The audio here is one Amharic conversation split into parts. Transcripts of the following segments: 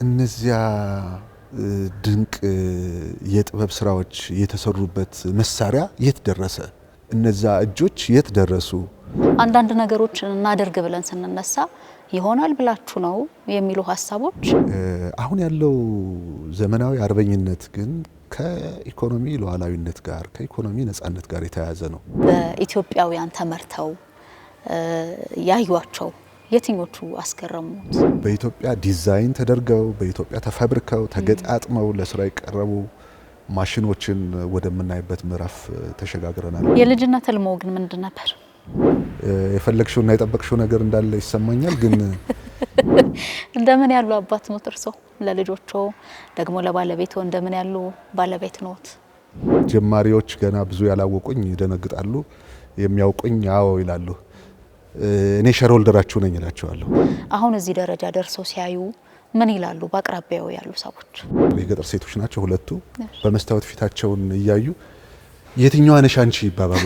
እነዚያ ድንቅ የጥበብ ስራዎች የተሰሩበት መሳሪያ የት ደረሰ? እነዛ እጆች የት ደረሱ? አንዳንድ ነገሮች እናደርግ ብለን ስንነሳ ይሆናል ብላችሁ ነው የሚሉ ሀሳቦች አሁን ያለው ዘመናዊ አርበኝነት ግን ከኢኮኖሚ ሉዓላዊነት ጋር ከኢኮኖሚ ነጻነት ጋር የተያያዘ ነው። በኢትዮጵያውያን ተመርተው ያዩዋቸው የትኞቹ አስገረሙት? በኢትዮጵያ ዲዛይን ተደርገው በኢትዮጵያ ተፈብርከው ተገጣጥመው ለስራ የቀረቡ ማሽኖችን ወደምናይበት ምዕራፍ ተሸጋግረናል። የልጅነት ህልሞ ግን ምንድን ነበር? የፈለግሽውና የጠበቅሽው ነገር እንዳለ ይሰማኛል። ግን እንደምን ያሉ አባት ኖት እርሶ? ለልጆቹ ደግሞ ለባለቤቱ እንደምን ያሉ ባለቤት ኖት? ጀማሪዎች ገና ብዙ ያላወቁኝ ይደነግጣሉ፣ የሚያውቁኝ አዎ ይላሉ። እኔ ሼርሆልደራችሁ ነኝ እላቸዋለሁ። አሁን እዚህ ደረጃ ደርሰው ሲያዩ ምን ይላሉ? በአቅራቢያው ያሉ ሰዎች የገጠር ሴቶች ናቸው ሁለቱ። በመስታወት ፊታቸውን እያዩ የትኛዋ ነሽ አንቺ ይባባሉ።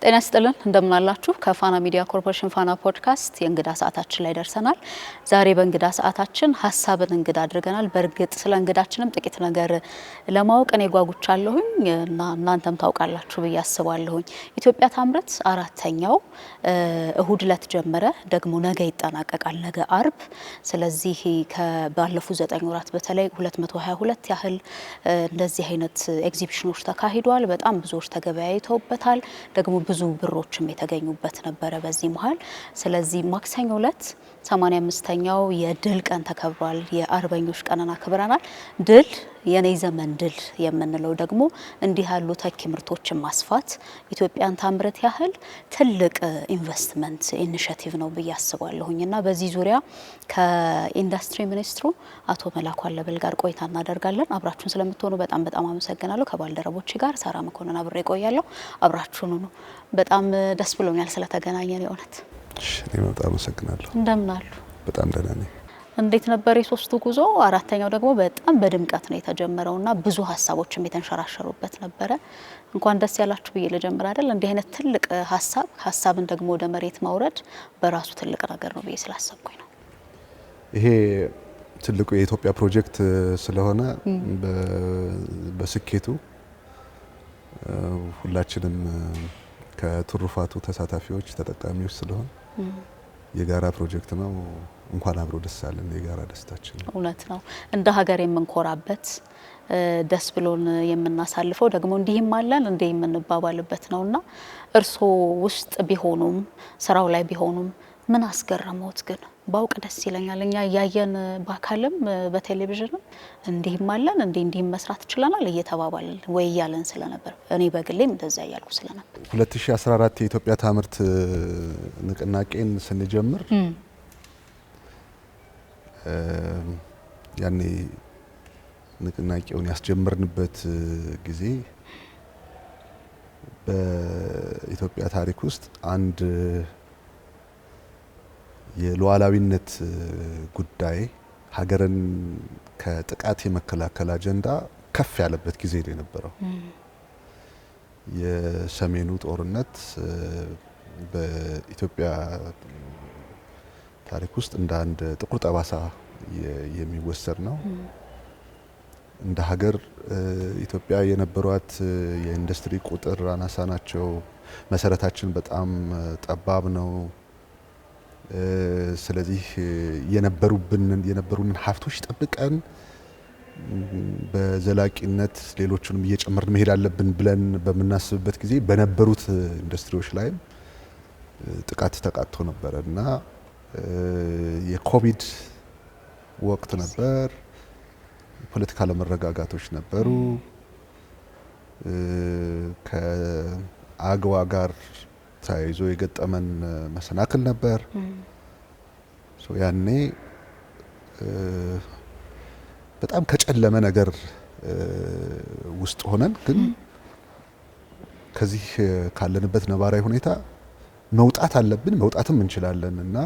ጤና ይስጥልን እንደምን አላችሁ? ከፋና ሚዲያ ኮርፖሬሽን ፋና ፖድካስት የእንግዳ ሰዓታችን ላይ ደርሰናል። ዛሬ በእንግዳ ሰዓታችን ሀሳብን እንግዳ አድርገናል። በእርግጥ ስለ እንግዳችንም ጥቂት ነገር ለማወቅ እኔ ጓጉቻለሁኝ እና እናንተም ታውቃላችሁ ብዬ አስባለሁኝ። ኢትዮጵያ ታምርት አራተኛው እሁድ ዕለት ጀመረ፣ ደግሞ ነገ ይጠናቀቃል፣ ነገ አርብ። ስለዚህ ከባለፉት 9 ወራት በተለይ 222 ያህል እንደዚህ አይነት ኤግዚቢሽኖች ተካሂደዋል። በጣም ብዙዎች ተገበያይተውበታል። ደግሞ ብዙ ብሮችም የተገኙበት ነበረ በዚህ መሃል። ስለዚህ ማክሰኞ ዕለት 85ኛው የድል ቀን ተከብሯል። የአርበኞች ቀንን አክብረናል። ድል የኔ ዘመን ድል የምንለው ደግሞ እንዲህ ያሉ ተኪ ምርቶችን ማስፋት ኢትዮጵያን ታምርት ያህል ትልቅ ኢንቨስትመንት ኢኒሼቲቭ ነው ብዬ አስባለሁኝ እና በዚህ ዙሪያ ከኢንዱስትሪ ሚኒስትሩ አቶ መላኩ አለበል ጋር ቆይታ እናደርጋለን። አብራችሁን ስለምትሆኑ በጣም አመሰግናለሁ። ከባልደረቦቼ ጋር ሳራ መኮንን አብሬ ቆያለሁ። አብራችሁን ሁኑ። በጣም ደስ ብሎኛል ስለተገናኘን። የእውነት እኔ በጣም አመሰግናለሁ። እንደምን አሉ? በጣም ደህና ነኝ። እንዴት ነበር የሶስቱ ጉዞ? አራተኛው ደግሞ በጣም በድምቀት ነው የተጀመረውና ብዙ ሀሳቦችም የተንሸራሸሩበት ነበረ። እንኳን ደስ ያላችሁ ብዬ ልጀምር አይደል? እንዲህ አይነት ትልቅ ሀሳብን ደግሞ ወደ መሬት ማውረድ በራሱ ትልቅ ነገር ነው ብዬ ስላሰብኩኝ ነው። ይሄ ትልቁ የኢትዮጵያ ፕሮጀክት ስለሆነ በስኬቱ ሁላችንም ከትሩፋቱ ተሳታፊዎች ተጠቃሚዎች ስለሆን የጋራ ፕሮጀክት ነው። እንኳን አብሮ ደስ አለን። የጋራ ደስታችን እውነት ነው። እንደ ሀገር የምንኮራበት ደስ ብሎን የምናሳልፈው ደግሞ እንዲህም አለን እንዴ የምንባባልበት ነውና እርስዎ ውስጥ ቢሆኑም ስራው ላይ ቢሆኑም ምን አስገረመዎት? ግን ባውቅ ደስ ይለኛል። እኛ ያየን በአካልም በቴሌቪዥንም እንዲህም አለን እንዲህም መስራት ይችላል እየተባባልን ወይ ያለን ስለነበር እኔ በግሌም እንደዛ ያልኩ ስለነበር 2014 የኢትዮጵያ ታምርት ንቅናቄን ስንጀምር ያኔ ንቅናቄውን ያስጀመርንበት ጊዜ በኢትዮጵያ ታሪክ ውስጥ አንድ የሉዓላዊነት ጉዳይ ሀገርን ከጥቃት የመከላከል አጀንዳ ከፍ ያለበት ጊዜ ነው የነበረው። የሰሜኑ ጦርነት በኢትዮጵያ ታሪክ ውስጥ እንደ አንድ ጥቁር ጠባሳ የሚወሰድ ነው። እንደ ሀገር ኢትዮጵያ የነበሯት የኢንዱስትሪ ቁጥር አናሳ ናቸው። መሰረታችን በጣም ጠባብ ነው። ስለዚህ የነበሩንን ሀብቶች ጠብቀን በዘላቂነት ሌሎቹንም እየጨመርን መሄድ አለብን ብለን በምናስብበት ጊዜ በነበሩት ኢንዱስትሪዎች ላይ ጥቃት ተቃጥቶ ነበር እና የኮቪድ ወቅት ነበር። ፖለቲካ ለመረጋጋቶች ነበሩ። ከአግዋ ጋር ተያይዞ የገጠመን መሰናክል ነበር። ያኔ በጣም ከጨለመ ነገር ውስጥ ሆነን ግን ከዚህ ካለንበት ነባራዊ ሁኔታ መውጣት አለብን፣ መውጣትም እንችላለን እና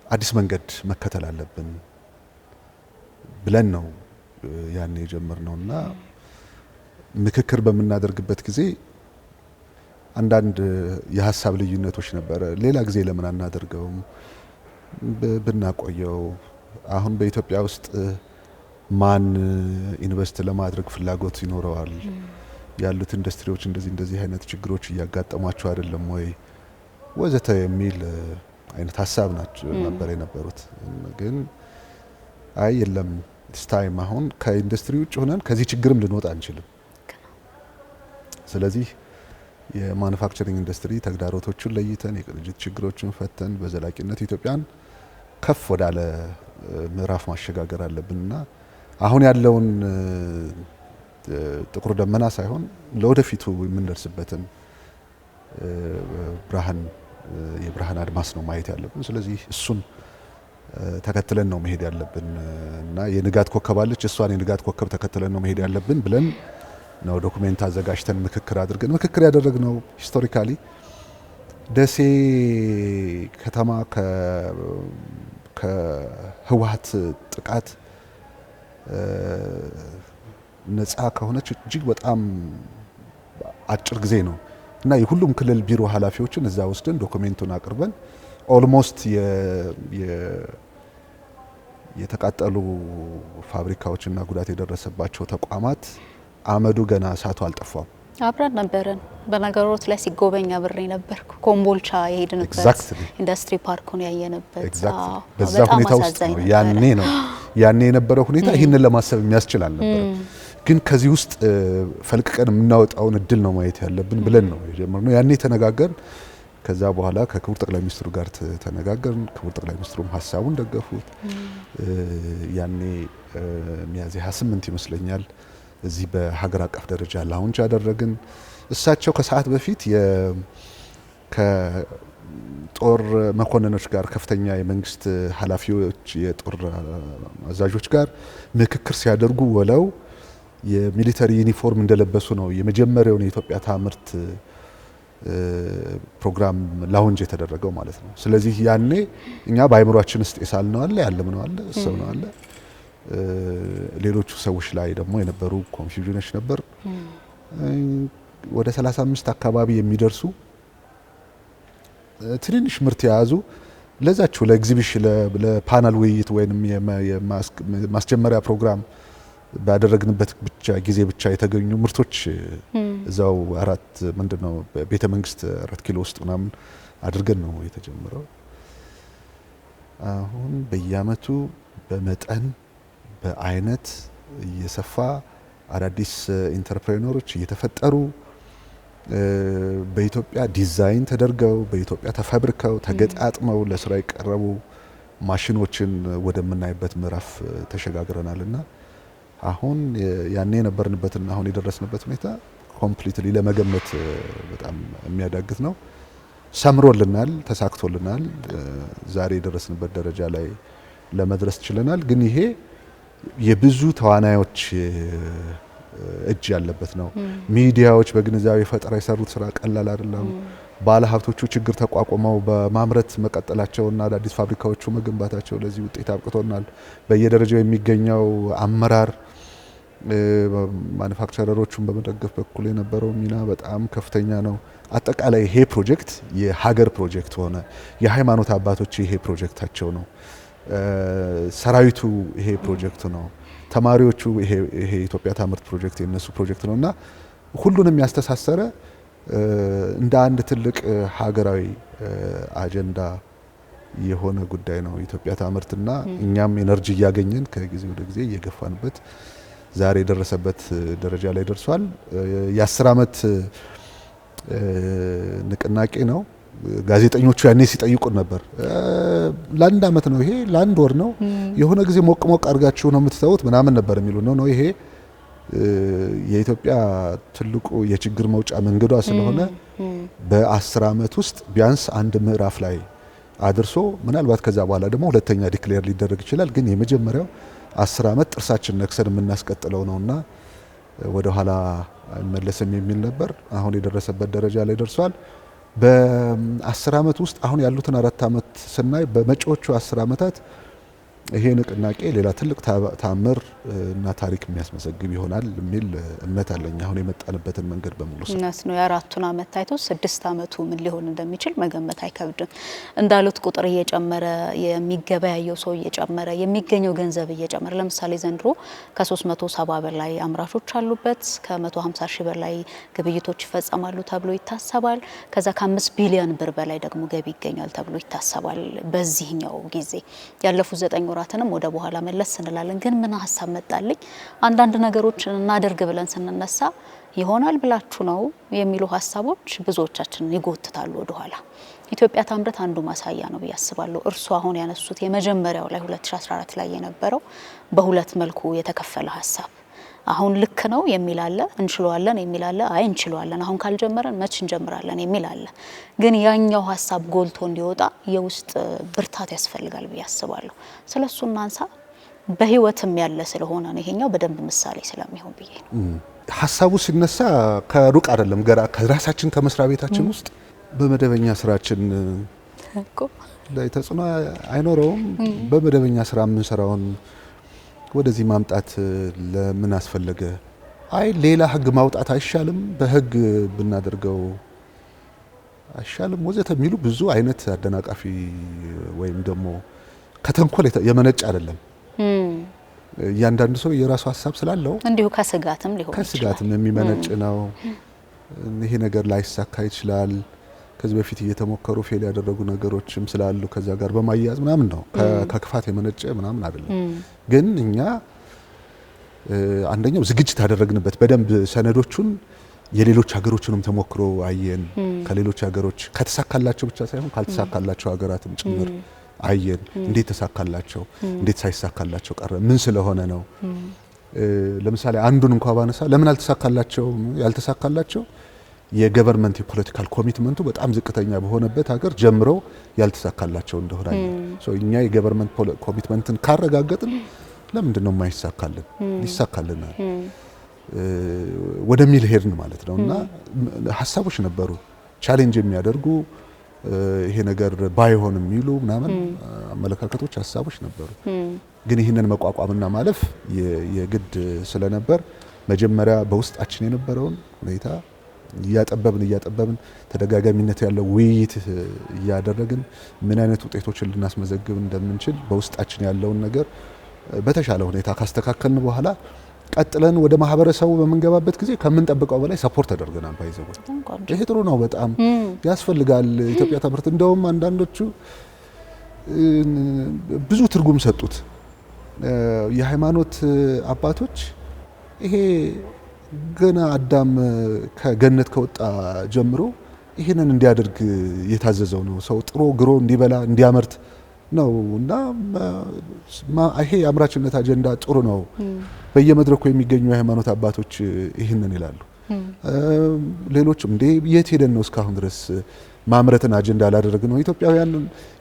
አዲስ መንገድ መከተል አለብን ብለን ነው ያኔ የጀመርነውና ምክክር በምናደርግበት ጊዜ አንዳንድ የሀሳብ ልዩነቶች ነበረ። ሌላ ጊዜ ለምን አናደርገውም ብናቆየው፣ አሁን በኢትዮጵያ ውስጥ ማን ኢንቨስት ለማድረግ ፍላጎት ይኖረዋል? ያሉት ኢንዱስትሪዎች እንደዚህ አይነት ችግሮች እያጋጠሟቸው አይደለም ወይ ወዘተ የሚል አይነት ሀሳብ ናቸው ነበር የነበሩት። ግን አይ የለም ስታይም አሁን ከኢንዱስትሪ ውጭ ሆነን ከዚህ ችግርም ልንወጣ አንችልም። ስለዚህ የማኑፋክቸሪንግ ኢንዱስትሪ ተግዳሮቶቹን ለይተን የቅንጅት ችግሮችን ፈተን በዘላቂነት ኢትዮጵያን ከፍ ወዳለ ምዕራፍ ማሸጋገር አለብንና አሁን ያለውን ጥቁር ደመና ሳይሆን ለወደፊቱ የምንደርስበትን የብርሃን አድማስ ነው ማየት ያለብን። ስለዚህ እሱን ተከትለን ነው መሄድ ያለብን እና የንጋት ኮከብ አለች፣ እሷን የንጋት ኮከብ ተከትለን ነው መሄድ ያለብን ብለን ነው ዶኩሜንት አዘጋጅተን ምክክር ያደረግነው። ሂስቶሪካሊ ደሴ ከተማ ከህወሓት ጥቃት ነፃ ከሆነች እጅግ በጣም አጭር ጊዜ ነው እና የሁሉም ክልል ቢሮ ኃላፊዎችን እዛ ወስደን ዶኩሜንቱን አቅርበን ኦልሞስት የተቃጠሉ ፋብሪካዎችና ጉዳት የደረሰባቸው ተቋማት አመዱ ገና እሳቱ አልጠፋም። አብረን ነበረን። በነገሮት ላይ ሲጎበኝ አብሬ ነበርኩ። ኮምቦልቻ የሄድንበት ኢንዱስትሪ ፓርኩን ያየንበት በዛ ሁኔታ ውስጥ ነው። ያኔ የነበረው ሁኔታ ይህንን ለማሰብ የሚያስችል አልነበረም። ግን ከዚህ ውስጥ ፈልቅቀን የምናወጣውን እድል ነው ማየት ያለብን ብለን ነው የጀመርነው። ያኔ ተነጋገርን። ከዛ በኋላ ከክቡር ጠቅላይ ሚኒስትሩ ጋር ተነጋገርን። ክቡር ጠቅላይ ሚኒስትሩም ሀሳቡን ደገፉት። ያኔ ሚያዝያ 28 ይመስለኛል እዚህ በሀገር አቀፍ ደረጃ ላውንች ያደረግን። እሳቸው ከሰዓት በፊት ከጦር መኮንኖች ጋር ከፍተኛ የመንግስት ኃላፊዎች የጦር አዛዦች ጋር ምክክር ሲያደርጉ ውለው የሚሊተሪ ዩኒፎርም እንደለበሱ ነው የመጀመሪያውን የኢትዮጵያ ታምርት ፕሮግራም ላውንጅ የተደረገው ማለት ነው። ስለዚህ ያኔ እኛ በአይምሯችን ውስጥ የሳልነው አለ፣ ያለምነው አለ፣ እሰብነው አለ። ሌሎቹ ሰዎች ላይ ደግሞ የነበሩ ኮንፊውዥኖች ነበር። ወደ 35 አካባቢ የሚደርሱ ትንንሽ ምርት የያዙ ለዛችሁ ለኤግዚቢሽን ለፓናል ውይይት ወይም የማስጀመሪያ ፕሮግራም ባደረግንበት ጊዜ ብቻ የተገኙ ምርቶች እዛው ቤተ መንግስት 4 ኪሎ ውስጥ ምናምን አድርገን ነው የተጀመረው። አሁን በየአመቱ በመጠን በአይነት እየሰፋ አዳዲስ ኢንተርፕሬነሮች እየተፈጠሩ በኢትዮጵያ ዲዛይን ተደርገው በኢትዮጵያ ተፈብርከው ተገጣጥመው ለስራ የቀረቡ ማሽኖችን ወደምናይበት ምዕራፍ ተሸጋግረናልና አሁን ያኔ የነበርንበትና አሁን የደረስንበት ሁኔታ ኮምፕሊትሊ ለመገመት በጣም የሚያዳግት ነው። ሰምሮልናል፣ ተሳክቶልናል። ዛሬ የደረስንበት ደረጃ ላይ ለመድረስ ችለናል። ግን ይሄ የብዙ ተዋናዮች እጅ ያለበት ነው። ሚዲያዎች በግንዛቤ ፈጠራ የሰሩት ስራ ቀላል አይደለም። ባለሀብቶቹ ችግር ተቋቁመው በማምረት መቀጠላቸውና አዳዲስ ፋብሪካዎቹ መገንባታቸው ለዚህ ውጤት አብቅቶናል። በየደረጃው የሚገኘው አመራር ማኑፋክቸረሮቹን በመደገፍ በኩል የነበረው ሚና በጣም ከፍተኛ ነው። አጠቃላይ ይሄ ፕሮጀክት የሀገር ፕሮጀክት ሆነ። የሃይማኖት አባቶች ይሄ ፕሮጀክታቸው ነው። ሰራዊቱ ይሄ ፕሮጀክት ነው። ተማሪዎቹ ይሄ የኢትዮጵያ ታምርት ፕሮጀክት የነሱ ፕሮጀክት ነውና ሁሉንም ያስተሳሰረ እንደ አንድ ትልቅ ሀገራዊ አጀንዳ የሆነ ጉዳይ ነው ኢትዮጵያ ታምርትና እኛም ኤነርጂ እያገኘን ከጊዜ ወደ ጊዜ እየገፋንበት ዛሬ የደረሰበት ደረጃ ላይ ደርሷል። የ10 ዓመት ንቅናቄ ነው። ጋዜጠኞቹ ያኔ ሲጠይቁን ነበር። ለአንድ ዓመት ነው ይሄ፣ ለአንድ ወር ነው፣ የሆነ ጊዜ ሞቅ ሞቅ አድርጋችሁ ነው የምትተውት ምናምን ነበር የሚሉ ነው። ይሄ የኢትዮጵያ ትልቁ የችግር መውጫ መንገዷ ስለሆነ በ10 ዓመት ውስጥ ቢያንስ አንድ ምዕራፍ ላይ አድርሶ ምናልባት ከዛ በኋላ ደግሞ ሁለተኛ ዲክሌር ሊደረግ ይችላል። ግን የመጀመሪያው 10 ዓመት ጥርሳችን ነክሰን የምናስቀጥለው ነውና ወደ ኋላ አይመለስም የሚል ነበር። አሁን የደረሰበት ደረጃ ላይ ደርሷል። በ10 ዓመት ውስጥ አሁን ያሉትን 4 ዓመት ስናይ በመጪዎቹ 10 ዓመታት ይሄ ንቅናቄ ሌላ ትልቅ ታምር እና ታሪክ የሚያስመዘግብ ይሆናል የሚል እምነት አለኝ። አሁን የመጣንበትን መንገድ በሙሉ እውነት ነው። የ4ቱን ዓመት ታይቶ 6 ዓመቱ ምን ሊሆን እንደሚችል መገመት አይከብድም። እንዳሉት ቁጥር እየጨመረ የሚገበያየው ሰው እየጨመረ የሚገኘው ገንዘብ እየጨመረ ለምሳሌ ዘንድሮ ከ370 በላይ አምራቾች አሉበት። ከ150 ሺህ በላይ ግብይቶች ይፈጸማሉ ተብሎ ይታሰባል። ከዛ ከ5 ቢሊዮን ብር በላይ ደግሞ ገቢ ይገኛል ተብሎ ይታሰባል። በዚህኛው ጊዜ ያለፉት 9 ወራትንም ወደ በኋላ መለስ እንላለን። ግን ምን ሀሳብ መጣልኝ አንዳንድ ነገሮችን እናደርግ ብለን ስንነሳ ይሆናል ብላችሁ ነው የሚሉ ሀሳቦች ብዙዎቻችንን ይጎትታሉ ወደ ኋላ። ኢትዮጵያ ታምርት አንዱ ማሳያ ነው ብዬ አስባለሁ። እርሱ አሁን ያነሱት የመጀመሪያው ላይ 2014 ላይ የነበረው በሁለት መልኩ የተከፈለ ሀሳብ አሁን ልክ ነው የሚል አለ፣ እንችለዋለን የሚል አለ፣ አይ እንችለዋለን አሁን ካልጀመረን መች እንጀምራለን የሚል አለ። ግን ያኛው ሀሳብ ጎልቶ እንዲወጣ የውስጥ ብርታት ያስፈልጋል ብዬ አስባለሁ። ስለሱ እናንሳ። በህይወትም ያለ ስለሆነ ነው ይሄኛው በደንብ ምሳሌ ስለሚሆን ብዬ ነው። ሀሳቡ ሲነሳ ከሩቅ አይደለም፣ ገራ ከራሳችን ከመስሪያ ቤታችን ውስጥ በመደበኛ ስራችን ላይ ተጽዕኖ አይኖረውም። በመደበኛ ስራ የምንሰራውን ወደዚህ ማምጣት ለምን አስፈለገ? አይ ሌላ ህግ ማውጣት አይሻልም? በህግ ብናደርገው አይሻልም? ወዘተ የሚሉ ብዙ አይነት አደናቃፊ ወይም ደግሞ ከተንኮል የመነጭ አይደለም። እያንዳንዱ ሰው የራሱ ሀሳብ ስላለው እንዲሁ ከስጋትም ሊሆን ይችላል። ከስጋትም የሚመነጭ ነው። ይሄ ነገር ላይሳካ ይችላል። ከዚህ በፊት እየተሞከሩ ፌል ያደረጉ ነገሮችም ስላሉ ከዛ ጋር በማያያዝ ምናምን ነው። ከክፋት የመነጨ ምናምን አይደለም። ግን እኛ አንደኛው ዝግጅት ያደረግንበት በደንብ ሰነዶቹን የሌሎች ሀገሮችንም ተሞክሮ አየን። ከሌሎች ሀገሮች ከተሳካላቸው ብቻ ሳይሆን ካልተሳካላቸው ሀገራትም ጭምር አየን። እንዴት ተሳካላቸው፣ እንዴት ሳይሳካላቸው ቀረ፣ ምን ስለሆነ ነው። ለምሳሌ አንዱን እንኳን ባነሳ ለምን አልተሳካላቸው ያልተሳካላቸው የገቨርንመንት የፖለቲካል ኮሚትመንቱ በጣም ዝቅተኛ በሆነበት ሀገር ጀምረው ያልተሳካላቸው እንደሆነ እኛ የገቨርንመንት ኮሚትመንትን ካረጋገጥን ለምንድን ነው የማይሳካልን? ይሳካልናል ወደሚል ሄድን ማለት ነው። እና ሀሳቦች ነበሩ ቻሌንጅ የሚያደርጉ ይሄ ነገር ባይሆን የሚሉ ምናምን አመለካከቶች፣ ሀሳቦች ነበሩ። ግን ይህንን መቋቋምና ማለፍ የግድ ስለነበር መጀመሪያ በውስጣችን የነበረውን ሁኔታ እያጠበብን ተደጋጋሚነት ያለው ውይይት እያደረግን ምን አይነት ውጤቶችን ልናስመዘግብ እንደምንችል በውስጣችን ያለውን ነገር በተሻለ ሁኔታ ካስተካከልን በኋላ ቀጥለን ወደ ማህበረሰቡ በመንገባበት ጊዜ ከምንጠብቀው በላይ ሰፖርት ተደርገናል። ባይዘው ይሄ ጥሩ ነው፣ በጣም ያስፈልጋል። ኢትዮጵያ ታምርት እንደውም አንዳንዶቹ ብዙ ትርጉም ሰጡት። የሃይማኖት አባቶች ይሄ ገና አዳም ከገነት ከወጣ ጀምሮ ይሄንን እንዲያደርግ የታዘዘው ነው። ሰው ጥሮ ግሮ እንዲበላ እንዲያመርት ነው። እና ይሄ የአምራችነት አጀንዳ ጥሩ ነው። በየመድረኩ የሚገኙ የሃይማኖት አባቶች ይህንን ይላሉ። ሌሎችም እንዴ የት ሄደን ነው እስካሁን ድረስ ማምረትን አጀንዳ ያላደረግ ነው? ኢትዮጵያውያን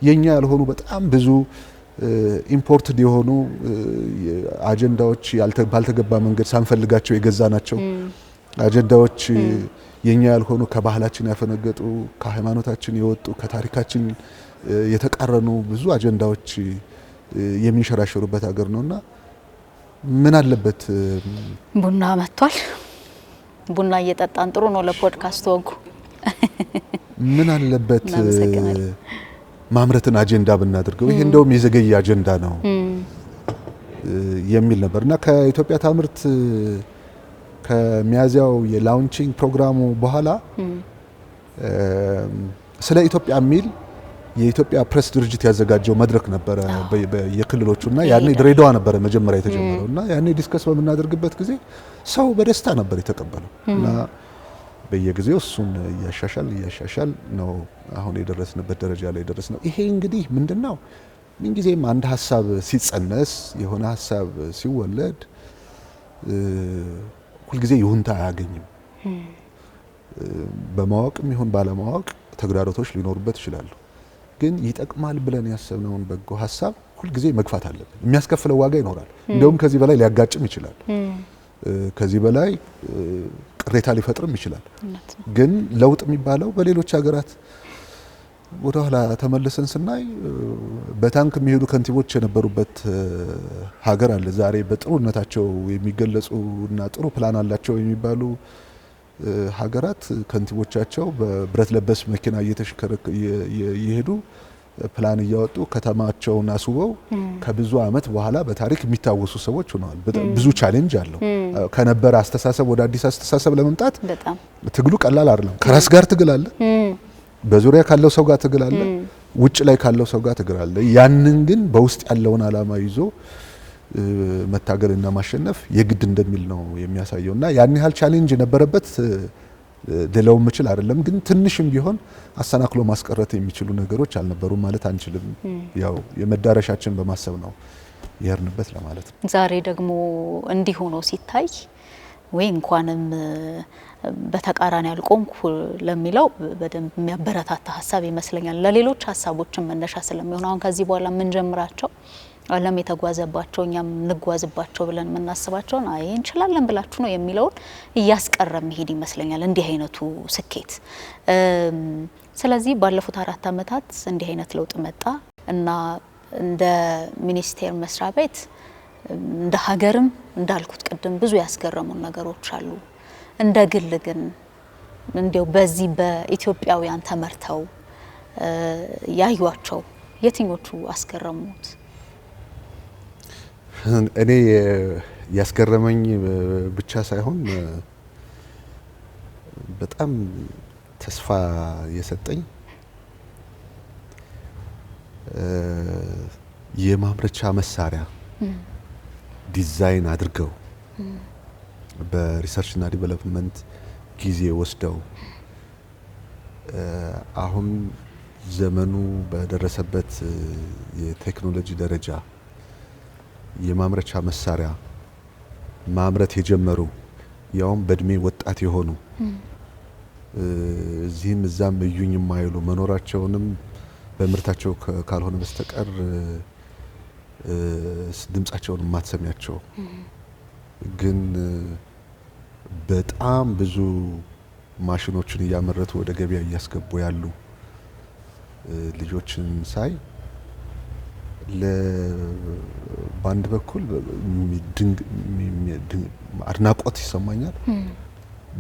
የኛ ያልሆኑ በጣም ብዙ ኢምፖርትድ የሆኑ አጀንዳዎች ባልተገባ መንገድ ሳንፈልጋቸው የገዛ ናቸው አጀንዳዎች የኛ ያልሆኑ ከባህላችን ያፈነገጡ ከሃይማኖታችን የወጡ ከታሪካችን የተቃረኑ ብዙ አጀንዳዎች የሚንሸራሸሩበት ሀገር ነውና ምን አለበት ቡና መጥቷል። ቡና እየጠጣን ጥሩ ነው ለፖድካስት ወጉ። ምን አለበት ማምረትን አጀንዳ ብናደርገው፣ ይሄ እንደውም የዘገየ አጀንዳ ነው የሚል ነበርና ከኢትዮጵያ ታምርት ከሚያዚያው የላውንቺንግ ፕሮግራሙ በኋላ ስለ ኢትዮጵያ የሚል የኢትዮጵያ ፕሬስ ድርጅት ያዘጋጀው መድረክ ነበረ የክልሎቹና ያኔ ድሬዳዋ ነበረ መጀመሪያ የተጀመረውና ያኔ ዲስከስ በምናደርግበት ጊዜ ሰው በደስታ ነበር የተቀበለው እና በየጊዜው እሱን እያሻሻል ነው አሁን የደረስንበት ደረጃ ላይ ደረስነው። ይሄ እንግዲህ ምንድነው ምንጊዜም አንድ ሀሳብ ሲጸነስ የሆነ ሀሳብ ሲወለድ ሁልጊዜ ይሁንታ አያገኝም። በማወቅም ይሁን ባለማወቅ ተግዳሮቶች ሊኖሩበት ይችላሉ። ግን ይጠቅማል ብለን ያሰብነውን በጎ ሀሳብ ሁልጊዜ መግፋት አለብን። የሚያስከፍለው ዋጋ ይኖራል። እንደውም ከዚህ በላይ ሊያጋጭም ይችላል። ከዚህ በላይ ቅሬታ ሊፈጥርም ይችላል። ግን ለውጥ የሚባለው በሌሎች ሀገራት ወደ ኋላ ተመልሰን ስናይ በታንክ የሚሄዱ ከንቲቦች የነበሩበት ሀገር አለ። ዛሬ በጥሩነታቸው የሚገለጹ እና ጥሩ ፕላን አላቸው የሚባሉ ሀገራት ከንቲቦቻቸው በብረት ለበስ መኪና እየሄዱ ፕላን እያወጡ ከተማቸውን አስውበው ከብዙ ዓመት በኋላ በታሪክ የሚታወሱ ሰዎች ሆነዋል። ብዙ ቻሌንጅ አለው። ከነበረ አስተሳሰብ ወደ አዲስ አስተሳሰብ ለመምጣት ትግሉ ቀላል አይደለም። ከራስ ጋር ትግል አለ፣ በዙሪያ ካለው ሰው ጋር ትግል አለ፣ ውጭ ላይ ካለው ሰው ጋር ትግል አለ። ያንን ግን በውስጥ ያለውን ዓላማ ይዞ መታገልና ማሸነፍ የግድ እንደሚል ነው የሚያሳየው እና ያን ያህል ቻሌንጅ የነበረበት ሌላው ምችል አይደለም። ግን ትንሽም ቢሆን አሰናክሎ ማስቀረት የሚችሉ ነገሮች አልነበሩም ማለት አንችልም። ያው የመዳረሻችን በማሰብ ነው የርንበት ለማለት ነው። ዛሬ ደግሞ እንዲህ ሆኖ ሲታይ ወይ እንኳንም በተቃራኒ ያልቆምኩ ለሚለው በደንብ የሚያበረታታ ሀሳብ ይመስለኛል። ለሌሎች ሀሳቦችን መነሻ ስለሚሆን አሁን ከዚህ በኋላ የምንጀምራቸው ዓለም የተጓዘባቸው እኛም እንጓዝባቸው ብለን የምናስባቸውን አይ እንችላለን ብላችሁ ነው የሚለውን እያስቀረ መሄድ ይመስለኛል እንዲህ አይነቱ ስኬት። ስለዚህ ባለፉት 4 ዓመታት እንዲህ አይነት ለውጥ መጣ እና እንደ ሚኒስቴር መስሪያ ቤት እንደ ሀገርም እንዳልኩት ቅድም ብዙ ያስገረሙን ነገሮች አሉ። እንደ ግል ግን እንዲያው በዚህ በኢትዮጵያውያን ተመርተው ያዩዋቸው የትኞቹ አስገረሙት? እኔ ያስገረመኝ ብቻ ሳይሆን በጣም ተስፋ የሰጠኝ የማምረቻ መሳሪያ ዲዛይን አድርገው በሪሰርችና ዲቨሎፕመንት ጊዜ ወስደው አሁን ዘመኑ በደረሰበት የቴክኖሎጂ ደረጃ የማምረቻ መሳሪያ ማምረት የጀመሩ ያውም በእድሜ ወጣት የሆኑ እዚህም እዛም እዩኝ የማይሉ መኖራቸውንም በምርታቸው ካልሆነ በስተቀር ድምጻቸውን ማትሰሚያቸው ግን በጣም ብዙ ማሽኖችን እያመረቱ ወደ ገበያ እያስገቡ ያሉ ልጆችን ሳይ በአንድ በኩል አድናቆት ይሰማኛል።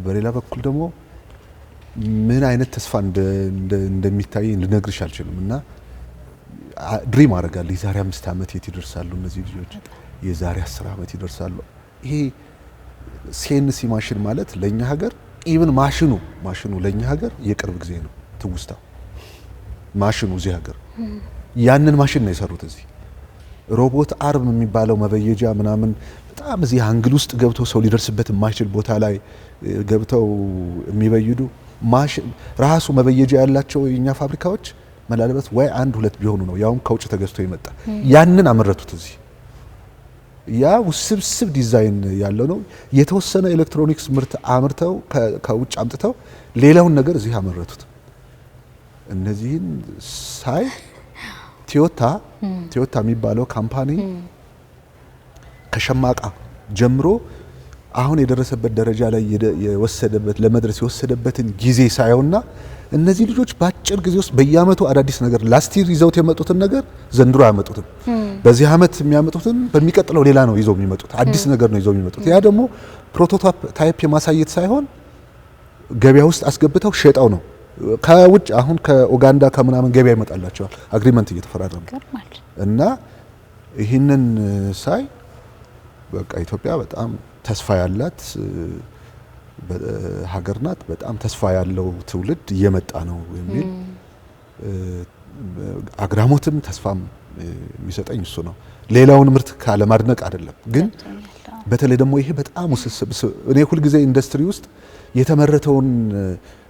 በሌላ በኩል ደግሞ ምን አይነት ተስፋ እንደሚታየኝ ልነግርሽ አልችልም እና ድሪም አደርጋለሁ። የዛሬ 5 ዓመት የት ይደርሳሉ እነዚህ ልጆች? የዛሬ 10 ዓመት ይደርሳሉ? ይሄ ሲኤንሲ ማሽን ማለት ለኛ ሀገር ኢቭን ማሽኑ ለኛ ሀገር የቅርብ ጊዜ ነው ትውስታው። ማሽኑ እዚህ ሀገር ያንን ማሽን ነው የሰሩት። እዚህ ሮቦት አርም የሚባለው መበየጃ ምናምን በጣም እዚህ አንግል ውስጥ ገብተው ሰው ሊደርስበት የማይችል ቦታ ላይ ገብተው የሚበይዱ ማሽን ራሱ መበየጃ ያላቸው የኛ ፋብሪካዎች መላለበት ወይ 1-2 ቢሆኑ ነው፣ ያውም ከውጭ ተገዝቶ ይመጣ። ያንን አመረቱት እዚህ። ያ ውስብስብ ዲዛይን ያለው ነው። የተወሰነ ኤሌክትሮኒክስ ምርት አምርተው ከውጭ አምጥተው ሌላውን ነገር እዚህ አመረቱት። እነዚህን ሳይ ቶዮታ የሚባለው ካምፓኒ ከሸማቃ ጀምሮ አሁን የደረሰበት ደረጃ ላይ የወሰደበት ለመድረስ የወሰደበትን ጊዜ ሳይውና እነዚህ ልጆች በአጭር ጊዜ ውስጥ በየአመቱ አዳዲስ ነገር ላስቲር ይዘውት የመጡትን ነገር ዘንድሮ አያመጡትም። በዚህ አመት የሚያመጡትን በሚቀጥለው ሌላ ነው ይዘው የሚመጡት፣ አዲስ ነገር ነው ይዘው የሚመጡት። ያ ደግሞ ፕሮቶታይፕ የማሳየት ሳይሆን ገበያ ውስጥ አስገብተው ሸጠው ነው። ከውጭ አሁን ከኡጋንዳ ከምናምን ገበያ ይመጣላቸዋል አግሪመንት እየተፈራረሙ እና ይህንን ሳይ በቃ ኢትዮጵያ በጣም ተስፋ ያላት ሀገር ናት። በጣም ተስፋ ያለው ትውልድ እየመጣ ነው የሚል አግራሞትም ተስፋም የሚሰጠኝ እሱ ነው። ሌላውን ምርት ካለማድነቅ አይደለም፣ ግን በተለይ ደግሞ ይሄ በጣም ውስብስብ እኔ ሁልጊዜ ኢንዱስትሪ ውስጥ የተመረተውን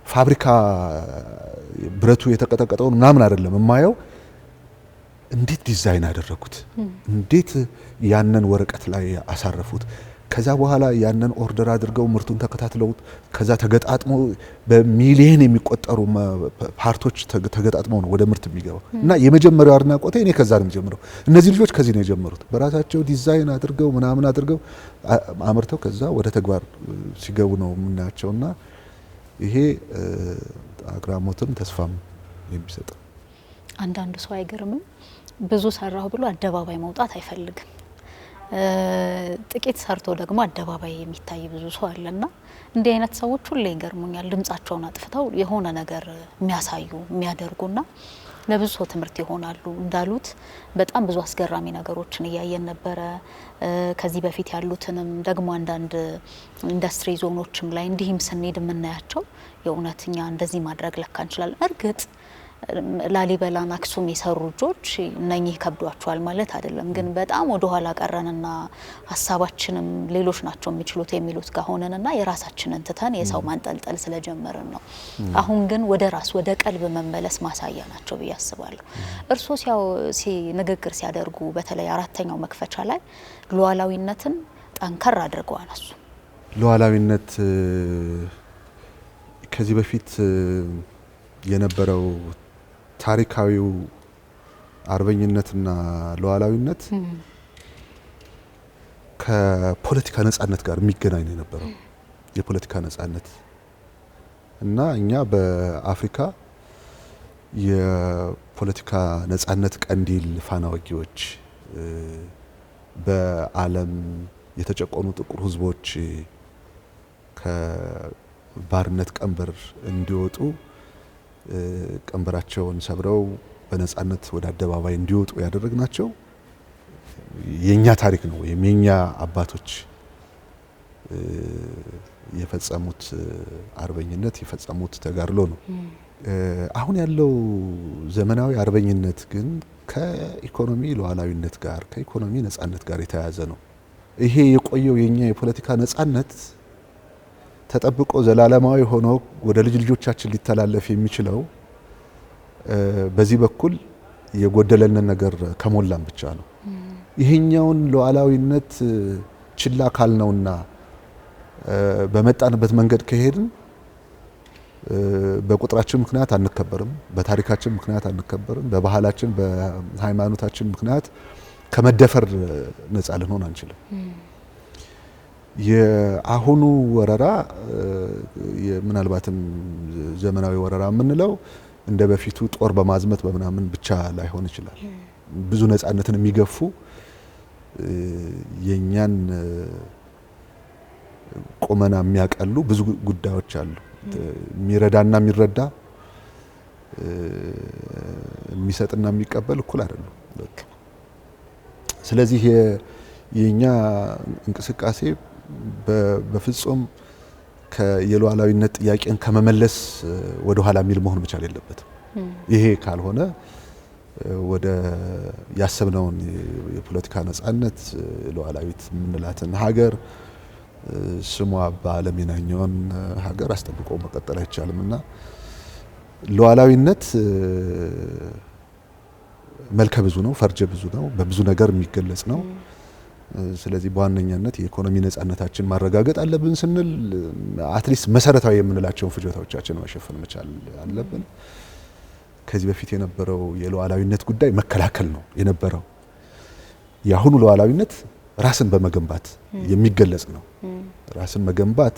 ፋብሪካ ብረቱ የተቀጠቀጠውን ምናምን አይደለም የማየው፣ እንዴት ዲዛይን አደረጉት፣ እንዴት ያንን ወረቀት ላይ አሳረፉት፣ ከዛ በኋላ ያንን ኦርደር አድርገው ምርቱን ተከታትለው ከዛ ተገጣጥሞ በሚሊዮን የሚቆጠሩ ፓርቶች ተገጣጥመው ነው ወደ ምርት የሚገባው። እና የመጀመሪያው አድናቆቴ እኔ ከዛ ነው የጀመረው። እነዚህ ልጆች ከዚህ ነው የጀመሩት። በራሳቸው ዲዛይን አድርገው ምናምን አድርገው አምርተው ከዛ ወደ ተግባር ሲገቡ ነው የምናያቸውና ይሄ አግራሞትም ተስፋም የሚሰጥ አንዳንዱ ሰው አይገርምም? ብዙ ሰራሁ ብሎ አደባባይ መውጣት አይፈልግም። ጥቂት ሰርቶ ደግሞ አደባባይ የሚታይ ብዙ ሰው አለና እንዲህ አይነት ሰዎች ሁሌ ይገርሙኛል። ድምጻቸውን አጥፍተው የሆነ ነገር የሚያሳዩ የሚያደርጉና ለብዙ ሰው ትምህርት ይሆናሉ። እንዳሉት በጣም ብዙ አስገራሚ ነገሮችን እያየን ነበረ። ከዚህ በፊት ያሉትንም ደግሞ አንዳንድ ኢንዱስትሪ ዞኖችም ላይ እንዲህም ስንሄድ የምናያቸው የእውነተኛ እንደዚህ ማድረግ ለካ እንችላለን። እርግጥ ላሊበላን አክሱም የሰሩ ልጆች እነኚህ ከብዷቸዋል ማለት አይደለም። ግን በጣም ወደ ኋላ ቀረንና ሀሳባችንም ሌሎች ናቸው የሚችሉት የሚሉት ጋር ሆነንና የራሳችንን ትተን የሰው ማንጠልጠል ስለጀመርን ነው። አሁን ግን ወደ ራስ ወደ ቀልብ መመለስ ማሳያ ናቸው ብዬ አስባለሁ። እርስዎ ንግግር ሲያደርጉ በተለይ አራተኛው መክፈቻ ላይ ሉዓላዊነትን ጠንከር አድርገው አነሱ። ሉዓላዊነት ከዚህ በፊት የነበረው ታሪካዊው አርበኝነትና ሉዓላዊነት ከፖለቲካ ነጻነት ጋር የሚገናኝ ነው የነበረው። የፖለቲካ ነጻነት እና እኛ በአፍሪካ የፖለቲካ ነጻነት ቀንዲል ፋና ወጊዎች፣ በዓለም የተጨቆኑ ጥቁር ሕዝቦች ከባርነት ቀንበር እንዲወጡ ቀንበራቸውን ሰብረው በነጻነት ወደ አደባባይ እንዲወጡ ያደረግናቸው የኛ ታሪክ ነው። ወይም የኛ አባቶች የፈጸሙት አርበኝነት የፈጸሙት ተጋድሎ ነው። አሁን ያለው ዘመናዊ አርበኝነት ግን ከኢኮኖሚ ሉዓላዊነት ጋር ከኢኮኖሚ ነጻነት ጋር የተያያዘ ነው። ይሄ የቆየው የኛ የፖለቲካ ነጻነት ተጠብቆ ዘላለማዊ ሆኖ ወደ ልጅ ልጆቻችን ሊተላለፍ የሚችለው በዚህ በኩል የጎደለንን ነገር ከሞላን ብቻ ነው። ይሄኛውን ሉዓላዊነት ችላ ካልነውና በመጣንበት መንገድ ከሄድን በቁጥራችን ምክንያት አንከበርም፣ በታሪካችን ምክንያት አንከበርም፣ በባህላችን በሃይማኖታችን ምክንያት ከመደፈር ነጻ ልንሆን አንችልም። የአሁኑ ወረራ ምናልባትም ዘመናዊ ወረራ የምንለው እንደ በፊቱ ጦር በማዝመት በምናምን ብቻ ላይሆን ይችላል። ብዙ ነጻነትን የሚገፉ የኛን ቁመና የሚያቀሉ ብዙ ጉዳዮች አሉ። የሚረዳና የሚረዳ የሚሰጥና የሚቀበል እኩል አይደለም። ስለዚህ የኛ እንቅስቃሴ በፍጹም የሉዓላዊነት ጥያቄን ከመመለስ ወደ ኋላ የሚል መሆን መቻል የለበትም። ይሄ ካልሆነ ወደ ያሰብነውን የፖለቲካ ነጻነት ሉዓላዊት የምንላትን ሀገር ስሟ በዓለም የናኘውን ሀገር አስጠብቆ መቀጠል አይቻልም እና ሉዓላዊነት መልከ ብዙ ነው፣ ፈርጀ ብዙ ነው፣ በብዙ ነገር የሚገለጽ ነው። ስለዚህ በዋነኛነት የኢኮኖሚ ነጻነታችን ማረጋገጥ አለብን ስንል አትሊስት መሰረታዊ የምንላቸውን ፍጆታዎቻችን መሸፈን መቻል አለብን። ከዚህ በፊት የነበረው የሉዓላዊነት ጉዳይ መከላከል ነው የነበረው። የአሁኑ ሉዓላዊነት ራስን በመገንባት የሚገለጽ ነው። ራስን መገንባት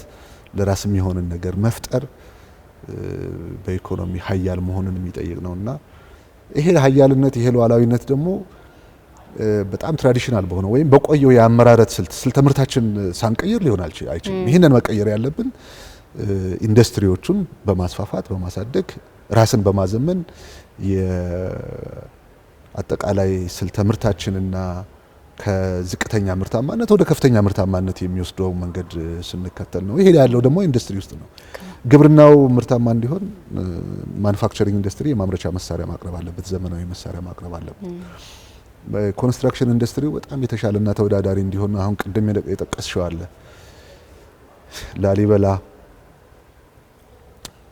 ለራስ የሚሆንን ነገር መፍጠር በኢኮኖሚ ሀያል መሆንን የሚጠይቅ ነውና ይሄ ሀያልነት ይሄ ሉዓላዊነት ደግሞ በጣም ትራዲሽናል በሆነ ወይም በቆየው የአመራረት ስልተ ምርታችን ሳንቀይር ሊሆን አይችልም። ይህንን መቀየር ያለብን ኢንዱስትሪዎቹን በማስፋፋት በማሳደግ ራስን በማዘመን የአጠቃላይ ስልተ ምርታችንና ከዝቅተኛ ምርታማነት ወደ ከፍተኛ ምርታማነት የሚወስደው መንገድ ስንከተል ነው። ይሄ ያለው ደግሞ ኢንዱስትሪ ውስጥ ነው። ግብርናው ምርታማ እንዲሆን ማኑፋክቸሪንግ ኢንዱስትሪ የማምረቻ መሳሪያ ማቅረብ አለበት፣ ዘመናዊ መሳሪያ ማቅረብ አለበት። በኮንስትራክሽን ኢንዱስትሪው በጣም የተሻለና ተወዳዳሪ እንዲሆን አሁን ቅድም የጠቀስሽው አለ ላሊበላ፣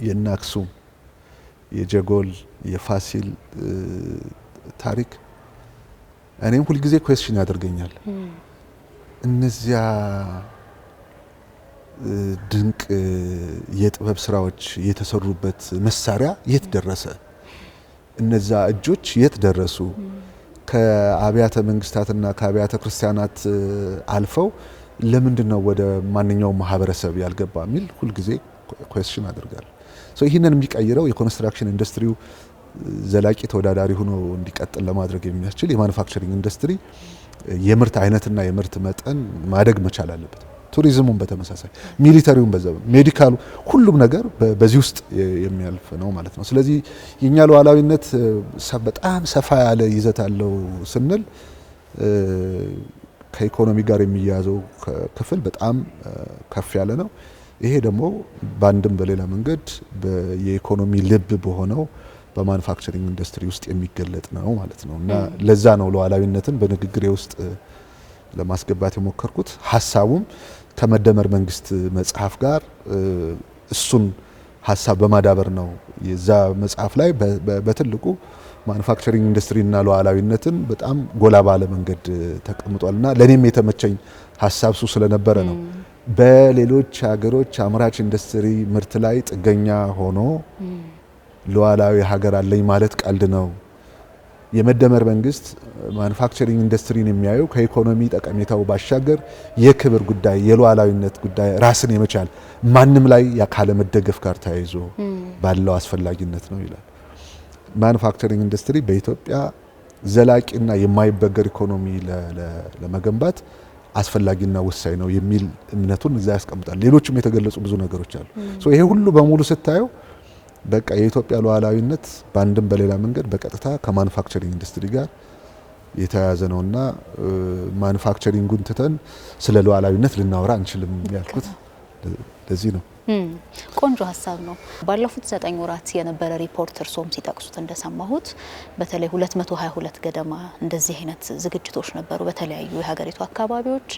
የእነ አክሱም፣ የጀጎል፣ የፋሲል ታሪክ እኔም ሁልጊዜ ኩዌስችን ያደርገኛል። እነዚያ ድንቅ የጥበብ ስራዎች የተሰሩበት መሳሪያ የት ደረሰ? እነዛ እጆች የት ደረሱ? ከአብያተ መንግስታትና ከአብያተ ክርስቲያናት አልፈው ለምንድነው ወደ ማንኛውም ማህበረሰብ ያልገባ የሚል ሁልጊዜ ኩዌስችን አደርጋለሁ። ይህንን የሚቀይረው የኮንስትራክሽን ኢንዱስትሪው ዘላቂ ተወዳዳሪ ሆኖ እንዲቀጥል ለማድረግ የሚያስችል የማኑፋክቸሪንግ ኢንዱስትሪ የምርት አይነትና የምርት መጠን ማደግ መቻል አለበት። ቱሪዝሙን በተመሳሳይ ሚሊተሪውን በዛ ሜዲካሉ ሁሉም ነገር በዚህ ውስጥ የሚያልፍ ነው ማለት ነው። ስለዚህ የኛ ሉዓላዊነት በጣም ሰፋ ያለ ይዘት አለው ስንል ከኢኮኖሚ ጋር የሚያያዘው ክፍል በጣም ከፍ ያለ ነው። ይሄ ደግሞ በአንድም በሌላ መንገድ የኢኮኖሚ ልብ በሆነው በማኑፋክቸሪንግ ኢንዱስትሪ ውስጥ የሚገለጥ ነው ማለት ነው እና ለዛ ነው ሉዓላዊነትን በንግግሬ ውስጥ ለማስገባት የሞከርኩት። ሀሳቡም ከመደመር መንግስት መጽሐፍ ጋር እሱን ሀሳብ በማዳበር ነው። የዛ መጽሐፍ ላይ በትልቁ ማኑፋክቸሪንግ ኢንዱስትሪና ሉዓላዊነትን በጣም ጎላ ባለ መንገድ ተቀምጧልና ለኔም የተመቸኝ ሀሳብ እሱ ስለነበረ ነው። በሌሎች ሀገሮች አምራች ኢንዱስትሪ ምርት ላይ ጥገኛ ሆኖ ሉዓላዊ ሀገር አለኝ ማለት ቀልድ ነው። የመደመር መንግስት ማኑፋክቸሪንግ ኢንዱስትሪን የሚያየው ከኢኮኖሚ ጠቀሜታው ባሻገር የክብር ጉዳይ፣ የሉዓላዊነት ጉዳይ፣ ራስን የመቻል ማንም ላይ ያካለ መደገፍ ጋር ተያይዞ ባለው አስፈላጊነት ነው ይላል። ማኑፋክቸሪንግ ኢንዱስትሪ በኢትዮጵያ ዘላቂና የማይበገር ኢኮኖሚ ለመገንባት አስፈላጊና ወሳኝ ነው የሚል እምነቱን እዛ ያስቀምጣል። ሌሎችም የተገለጹ ብዙ ነገሮች አሉ። ይሄ ሁሉ በሙሉ ስታየው በቃ የኢትዮጵያ ሉዓላዊነት በአንድም በሌላ መንገድ በቀጥታ ከማኑፋክቸሪንግ ኢንዱስትሪ ጋር የተያያዘ ነውና ማኑፋክቸሪንጉን ትተን ስለ ሉዓላዊነት ልናወራ አንችልም ያልኩት ለዚህ ነው። ቆንጆ ሀሳብ ነው። ባለፉት 9 ወራት የነበረ ሪፖርት እርሶም ሲጠቅሱት እንደሰማሁት በተለይ 222 ገደማ እንደዚህ አይነት ዝግጅቶች ነበሩ በተለያዩ የሀገሪቱ አካባቢዎች።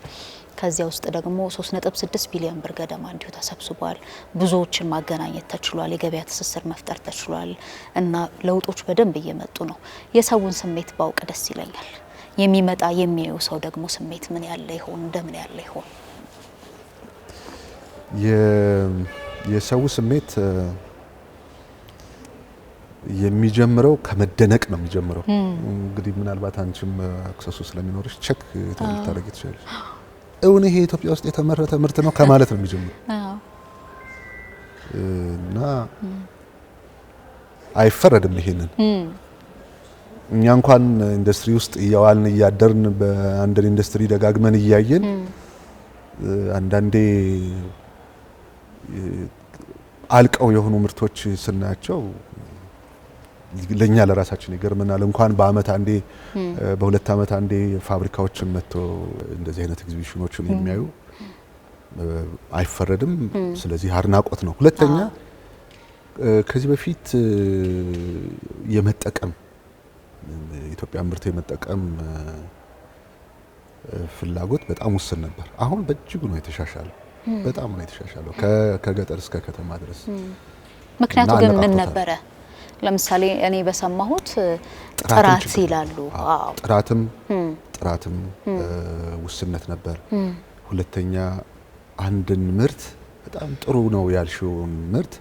ከዚያ ውስጥ ደግሞ 3.6 ቢሊዮን ብር ገደማ እንዲሁ ተሰብስቧል። ብዙዎችን ማገናኘት ተችሏል። የገበያ ትስስር መፍጠር ተችሏል እና ለውጦች በደንብ እየመጡ ነው። የሰውን ስሜት ባውቅ ደስ ይለኛል። የሚመጣ የሚያዩ ሰው ደግሞ ስሜት ምን ያለ ይሆን? እንደምን ያለ ይሆን? የሰው ስሜት የሚጀምረው ከመደነቅ ነው የሚጀምረው። እንግዲህ ምናልባት አንቺም አክሰሱ ስለሚኖርሽ ቼክ ታደርጊ ትችላለሽ። እውን ይሄ ኢትዮጵያ ውስጥ የተመረተ ምርት ነው ከማለት ነው የሚጀምረው እና አይፈረድም። ይሄንን እኛ እንኳን ኢንዱስትሪ ውስጥ እያዋልን እያደርን በአንድ ኢንዱስትሪ ደጋግመን እያየን አንዳንዴ አልቀው የሆኑ ምርቶች ስናያቸው ለኛ ለራሳችን ይገርመናል። እንኳን በአመት አንዴ በሁለት አመት አንዴ ፋብሪካዎችን መጥቶ እንደዚህ አይነት ኤግዚቢሽኖችን የሚያዩ አይፈረድም። ስለዚህ አድናቆት ነው። ሁለተኛ ከዚህ በፊት የመጠቀም ኢትዮጵያ ምርት የመጠቀም ፍላጎት በጣም ውስን ነበር። አሁን በእጅጉ ነው የተሻሻለው። በጣም ነው የተሻሻለው ከገጠር እስከ ከተማ ድረስ። ምክንያቱ ግን ምን ነበረ? ለምሳሌ እኔ በሰማሁት ጥራት ይላሉ። ጥራትም ውስንነት ነበር። ሁለተኛ አንድን ምርት በጣም ጥሩ ነው ያልሽውን ምርት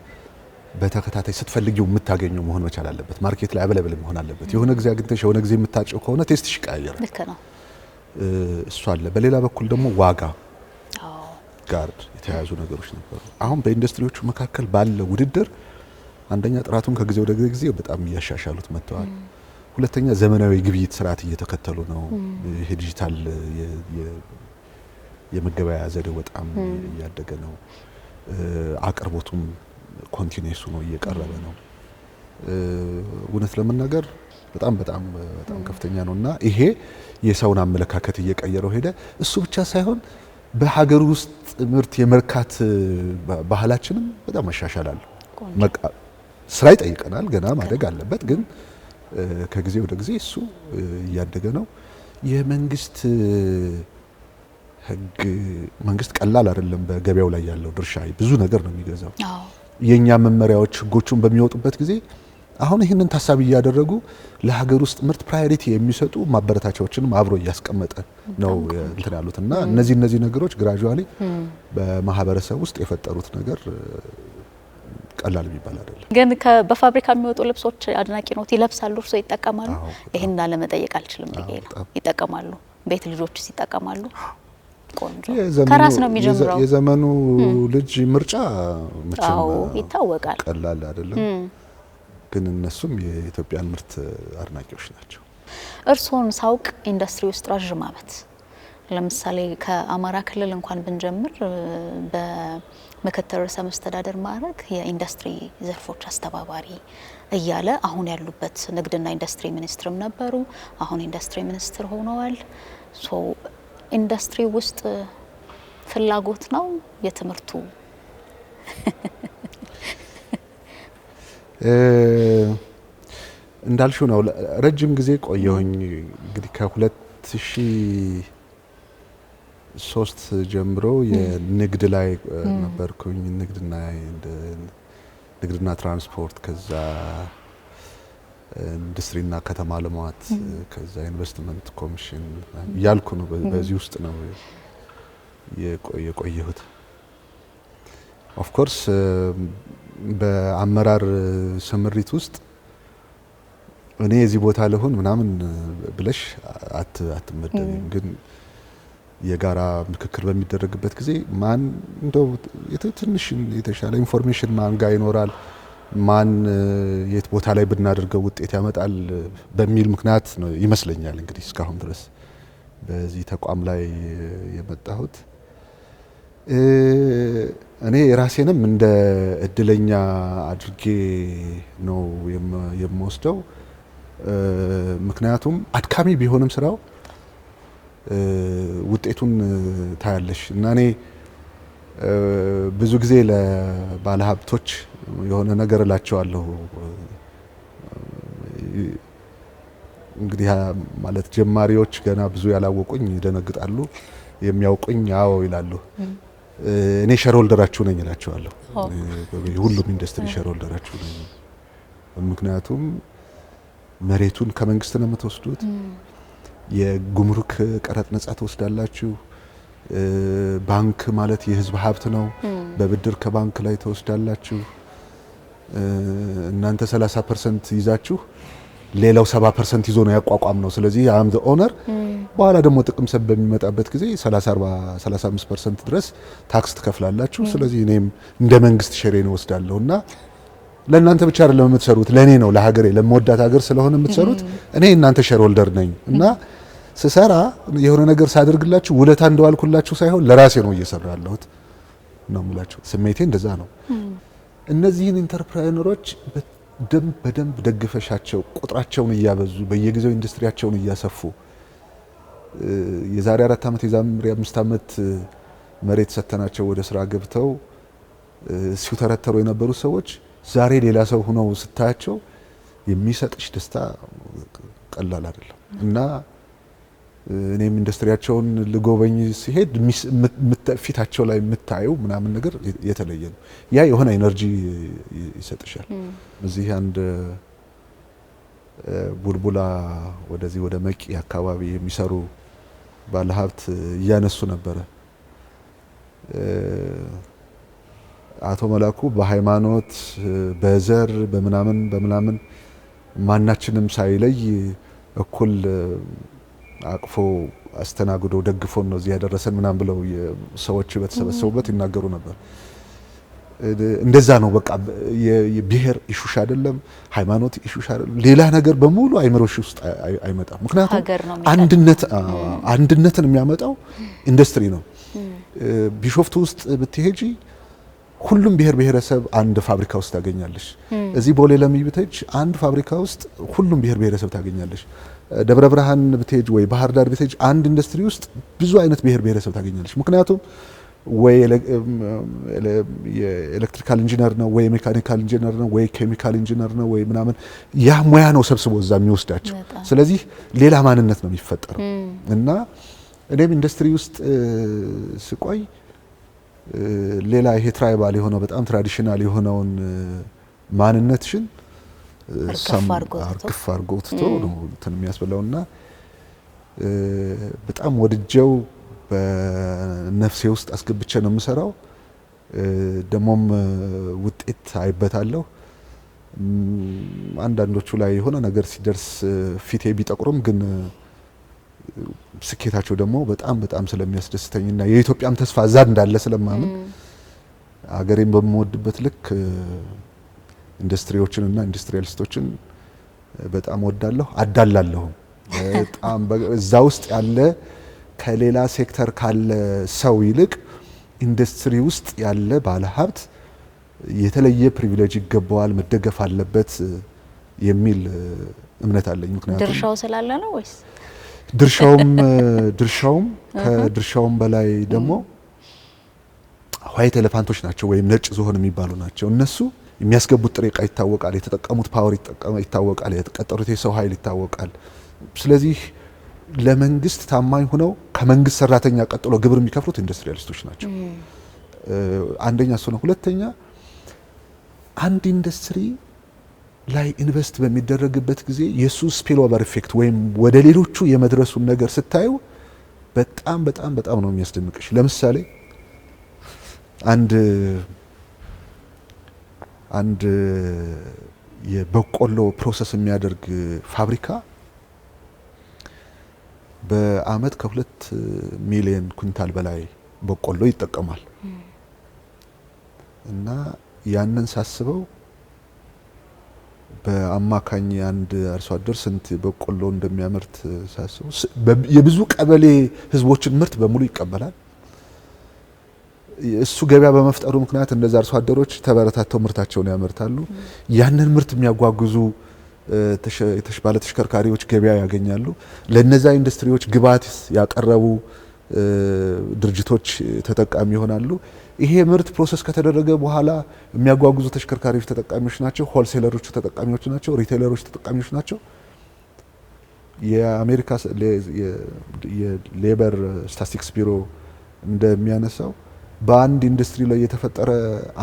በተከታታይ ስትፈልጊው የምታገኘው መሆን መቻል አለበት። ማርኬት ላይ አበለብል መሆን አለበት። የሆነ ጊዜ አግኝተሽ የሆነ ጊዜ የምታጭው ከሆነ ቴስትሽ ይቀያየራል። ልክ ነው። እሱ አለ። በሌላ በኩል ደግሞ ዋጋ ጋር የተያያዙ ነገሮች ነበሩ። አሁን በኢንዱስትሪዎቹ መካከል ባለ ውድድር አንደኛ ጥራቱን ከጊዜ ወደ ጊዜ በጣም እያሻሻሉት መጥተዋል። ሁለተኛ ዘመናዊ ግብይት ስርዓት እየተከተሉ ነው። ይሄ ዲጂታል የመገበያያ ዘዴው በጣም እያደገ ነው። አቅርቦቱም ኮንቲኒዩስ ነው እየቀረበ ነው። እውነት ለመናገር በጣም በጣም በጣም ከፍተኛ ነውና ይሄ የሰውን አመለካከት እየቀየረው ሄደ። እሱ ብቻ ሳይሆን በሀገር ውስጥ ምርት የመርካት ባህላችንም በጣም መሻሻል አለ። ስራ ይጠይቀናል፣ ገና ማደግ አለበት። ግን ከጊዜ ወደ ጊዜ እሱ እያደገ ነው። የመንግስት ህግ መንግስት ቀላል አይደለም። በገበያው ላይ ያለው ድርሻ ብዙ ነገር ነው የሚገዛው። የኛ መመሪያዎች ህጎቹን በሚወጡበት ጊዜ አሁን ይህንን ታሳቢ እያደረጉ ለሀገር ውስጥ ምርት ፕራዮሪቲ የሚሰጡ ማበረታቻዎችንም አብሮ እያስቀመጠ ነው እንትን ያሉትና እነዚህ ነገሮች ግራጁዋሊ በማህበረሰብ ውስጥ የፈጠሩት ነገር ቀላል የሚባል አይደለም። ግን በፋብሪካ የሚወጡ ልብሶች አድናቂ ነው። ይለብሳሉ፣ እርሶ ይጠቀማሉ? ይሄን ለመጠየቅ አልችልም ብዬ ነው። ይጠቀማሉ? ቤት ልጆች ይጠቀማሉ? ቆንጆ። ከራስ ነው የሚጀምረው። የዘመኑ ልጅ ምርጫ መቼም ይታወቃል፣ ቀላል አይደለም። ግን እነሱም የኢትዮጵያን ምርት አድናቂዎች ናቸው። እርስዎን ሳውቅ ኢንዱስትሪ ውስጥ ረጅም ዓመት ለምሳሌ ከአማራ ክልል እንኳን ብንጀምር በምክትል ርዕሰ መስተዳደር ማዕረግ የኢንዱስትሪ ዘርፎች አስተባባሪ እያለ አሁን ያሉበት ንግድና ኢንዱስትሪ ሚኒስትርም ነበሩ። አሁን ኢንዱስትሪ ሚኒስትር ሆነዋል። ሶ ኢንዱስትሪ ውስጥ ፍላጎት ነው የትምህርቱ እንዳልሽው ነው። ረጅም ጊዜ ቆየሁኝ እንግዲህ ከ2003 ጀምሮ የንግድ ላይ ነበርኩኝ። ንግድና ትራንስፖርት፣ ከዛ ኢንዱስትሪና ከተማ ልማት፣ ከዛ ኢንቨስትመንት ኮሚሽን ያልኩ ነው። በዚህ ውስጥ ነው የቆየሁት። ኦፍ ኮርስ በአመራር ስምሪት ውስጥ እኔ የዚህ ቦታ ለሆን ምናምን ብለሽ አትመደብም። ግን የጋራ ምክክር በሚደረግበት ጊዜ ማን እንደው ትንሽ የተሻለ ኢንፎርሜሽን ማን ጋር ይኖራል፣ ማን የት ቦታ ላይ ብናደርገው ውጤት ያመጣል በሚል ምክንያት ነው ይመስለኛል እንግዲህ እስካሁን ድረስ በዚህ ተቋም ላይ የመጣሁት። እኔ ራሴንም እንደ እድለኛ አድርጌ ነው የምወስደው። ምክንያቱም አድካሚ ቢሆንም ስራው ውጤቱን ታያለሽ እና እኔ ብዙ ጊዜ ለባለሀብቶች የሆነ ነገር እላቸዋለሁ። እንግዲህ ማለት ጀማሪዎች ገና ብዙ ያላወቁኝ ይደነግጣሉ፣ የሚያውቁኝ አዎ ይላሉ። እኔ ሼርሆልደራችሁ ነኝ እላቸዋለሁ። ሁሉም ኢንዱስትሪ ሼርሆልደራችሁ ነኝ። ምክንያቱም መሬቱን ከመንግስት ነው የምትወስዱት፣ የጉምሩክ ቀረጥ ነጻ ትወስዳላችሁ። ባንክ ማለት የህዝብ ሀብት ነው፣ በብድር ከባንክ ላይ ትወስዳላችሁ። እናንተ 30% ይዛችሁ ሌላው 70% ይዞ ነው ያቋቋም ነው። ስለዚህ አም ዘ ኦነር በኋላ ደግሞ ጥቅም ሰብ በሚመጣበት ጊዜ 30-40-35% ድረስ ታክስ ትከፍላላችሁ። ስለዚህ እኔም እንደ መንግስት ሸሬን ወስዳለሁና ለእናንተ ብቻ አይደለም የምትሰሩት፣ ለኔ ነው፣ ለሀገሬ ለምወዳት ሀገር ስለሆነ የምትሰሩት። እኔ እናንተ ሼር ሆልደር ነኝ እና ስሰራ የሆነ ነገር ሳደርግላችሁ ውለታ እንደዋልኩላችሁ ሳይሆን ለራሴ ነው እየሰራለሁት ነው የምላችሁ። ስሜቴ እንደዛ ነው። እነዚህን ኢንተርፕራይነሮች በደንብ ደግፈሻቸው ቁጥራቸውን እያበዙ በየጊዜው ኢንዱስትሪያቸውን እያሰፉ የዛሬ 4 ዓመት የዛሬ 5 ዓመት መሬት ሰተናቸው ወደ ስራ ገብተው ሲተረተሩ የነበሩ ሰዎች ዛሬ ሌላ ሰው ሆነው ስታያቸው የሚሰጥሽ ደስታ ቀላል አይደለም እና እኔም ኢንዱስትሪያቸውን ልጎበኝ ሲሄድ ፊታቸው ላይ የምታየው ምናምን ነገር የተለየ ነው። ያ የሆነ ኤነርጂ ይሰጥሻል። እዚህ አንድ ቡልቡላ ወደዚህ ወደ መቂ አካባቢ የሚሰሩ ባለሀብት እያነሱ ነበረ። አቶ መላኩ በሃይማኖት በዘር በምናምን ማናችንም ሳይለይ እኩል አቅፎ አስተናግዶ ደግፎን ነው እዚህ ያደረሰን ምናምን ብለው ሰዎች በተሰበሰቡበት ይናገሩ ነበር። እንደዛ ነው በቃ የብሔር ኢሹሽ አይደለም፣ ሃይማኖት ኢሹሽ አይደለም፣ ሌላ ነገር በሙሉ አይምሮሽ ውስጥ አይመጣም። ምክንያቱም አንድነትን የሚያመጣው ኢንዱስትሪ ነው። ቢሾፍቱ ውስጥ ብትሄጂ ሁሉም ብሔር ብሔረሰብ አንድ ፋብሪካ ውስጥ ታገኛለሽ። እዚህ ቦሌ ለሚ ብትሄጂ አንድ ፋብሪካ ውስጥ ሁሉም ብሔር ብሔረሰብ ታገኛለሽ። ደብረ ብርሃን ብትሄጂ ወይ ባህር ዳር ብትሄጂ አንድ ኢንዱስትሪ ውስጥ ብዙ አይነት ብሔር ብሔረሰብ ታገኛለሽ። ምክንያቱም ወይ የኤሌክትሪካል ኢንጂነር ነው ወይ ሜካኒካል ኢንጂነር ነው ወይ ኬሚካል ኢንጂነር ነው ወይ ምናምን ያ ሙያ ነው ሰብስቦ እዛ የሚወስዳቸው። ስለዚህ ሌላ ማንነት ነው የሚፈጠረው እና እኔም ኢንዱስትሪ ውስጥ ስቆይ ሌላ ይሄ ትራይባል የሆነው በጣም ትራዲሽናል የሆነውን ማንነትሽን አርግፍ አርጎ ትቶ ነው እንትን የሚያስበላውና በጣም ወድጀው በነፍሴ ውስጥ አስገብቼ ነው የምሰራው። ደሞም ውጤት አይበታለሁ። አንዳንዶቹ ላይ የሆነ ነገር ሲደርስ ፊቴ ቢጠቁርም ግን ስኬታቸው ደግሞ በጣም ስለሚያስደስተኝና የኢትዮጵያም ተስፋ እዛ እንዳለ ስለማምን አገሬን በምወድበት ልክ ኢንዱስትሪዎችንና ኢንዱስትሪያሊስቶችን በጣም ወዳለሁ አዳላለሁ። በጣም እዛ ውስጥ ያለ ከሌላ ሴክተር ካለ ሰው ይልቅ ኢንዱስትሪ ውስጥ ያለ ባለሀብት የተለየ ፕሪቪሌጅ ይገባዋል፣ መደገፍ አለበት የሚል እምነት አለኝ። ምክንያቱም ድርሻው ስላለ ነው ወይስ ድርሻውም ከድርሻውም በላይ ደግሞ ዋይት ኤሌፋንቶች ናቸው ወይም ነጭ ዝሆን የሚባሉ ናቸው። እነሱ የሚያስገቡት ጥሬ ዕቃ ይታወቃል፣ የተጠቀሙት ፓወር ይታወቃል፣ የተቀጠሩት የሰው ኃይል ይታወቃል። ስለዚህ ለመንግስት ታማኝ ሆነው ከመንግስት ሰራተኛ ቀጥሎ ግብር የሚከፍሉት ኢንዱስትሪያሊስቶች ናቸው። አንደኛ እሱ ነው። ሁለተኛ አንድ ኢንዱስትሪ ላይ ኢንቨስት በሚደረግበት ጊዜ የሱ ስፒል ኦቨር ኢፌክት ወይም ወደ ሌሎቹ የመድረሱን ነገር ስታዩ በጣም በጣም በጣም ነው የሚያስደንቅሽ። ለምሳሌ አንድ የበቆሎ ፕሮሰስ የሚያደርግ ፋብሪካ በአመት ከ2 ሚሊዮን ኩንታል በላይ በቆሎ ይጠቀማል። እና ያንን ሳስበው በአማካኝ አንድ አርሶ አደር ስንት በቆሎ እንደሚያመርት ሳስበው የብዙ ቀበሌ ህዝቦችን ምርት በሙሉ ይቀበላል። እሱ ገበያ በመፍጠሩ ምክንያት እነዛ አርሶ አደሮች ተበረታተው ምርታቸውን ያመርታሉ። ያንን ምርት የሚያጓጉዙ ባለ ተሽከርካሪዎች ገበያ ያገኛሉ። ለነዛ ኢንዱስትሪዎች ግብዓት ያቀረቡ ድርጅቶች ተጠቃሚ ይሆናሉ። ይሄ ምርት ፕሮሰስ ከተደረገ በኋላ የሚያጓጉዙ ተሽከርካሪዎች ተጠቃሚዎች ናቸው። ሆልሴለሮቹ ተጠቃሚዎች ናቸው። ሪቴይለሮች ተጠቃሚዎች ናቸው። የአሜሪካ የሌበር ስታቲስቲክስ ቢሮ እንደሚያነሳው በአንድ ኢንዱስትሪ ላይ የተፈጠረ